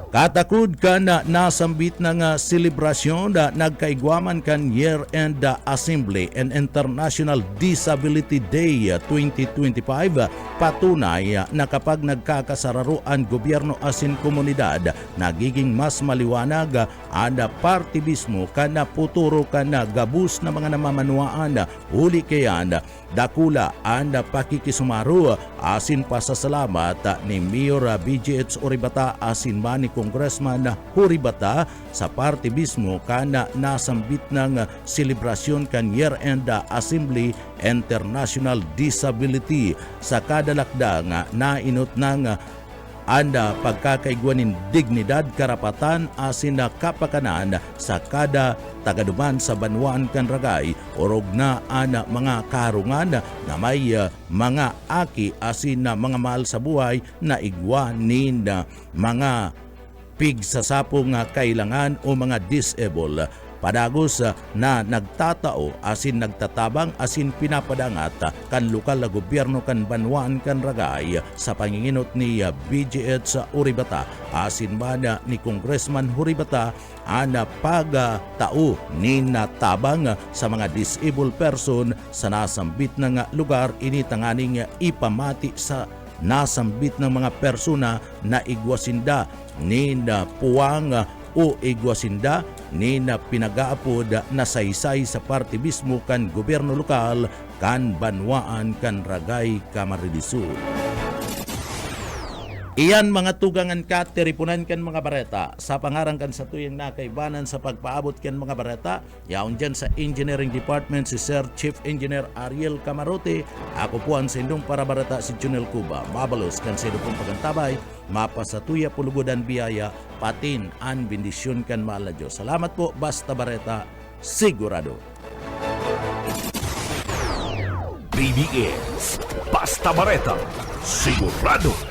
Katakod ka na nasambit na nga selebrasyon na nagkaigwaman kan Year-End Assembly and International Disability Day 2025 patunay na kapag nagkakasararuan gobyerno asin komunidad nagiging mas maliwanag ang partibismo kana puturo kana gabus na mga namamanuaan uli kayan dakula ang pakikisumaru asin pasasalamat ni Mayor BGH Oribata asin man ni Congressman Huribata sa partibismo kana nasambit ng selebrasyon kan Year-End Assembly International Disability sa kadalakdang nainot ng anda pagkakaigwanin dignidad, karapatan asin na kapakanan sa kada tagaduman sa banwaan kan ragay orog na ana mga karungan na may mga aki asin na mga mahal sa buhay na igwanin na mga pigsasapong kailangan o mga disable. Padagos na nagtatao asin nagtatabang asin pinapadangat kan lokal na gobyerno kan banwaan kan ragay sa panginginot ni BGH sa Oribata asin man ni Congressman Huribata ana pagtao ni natabang sa mga disabled person sa nasambit ng lugar ini tanganing ipamati sa nasambit ng mga persona na igwasinda ni puwang o igwasinda ni na pinagaapod na saysay sa partibismo kan gobyerno lokal kan banwaan kan ragay Camarines. Iyan mga tugangan ka, teripunan kan mga bareta. Sa pangarang kan sa tuyang nakaibanan sa pagpaabot kan mga bareta, yaon dyan sa Engineering Department si Sir Chief Engineer Ariel Camarote. Ako po ang sindong para bareta si Junel Cuba. Mabalos kan sa pong pagantabay, mapasatuya pulugodan biyaya, patin an bendisyon kan mahal na Diyos. Salamat po, basta bareta, sigurado. BBS Basta Bareta, sigurado.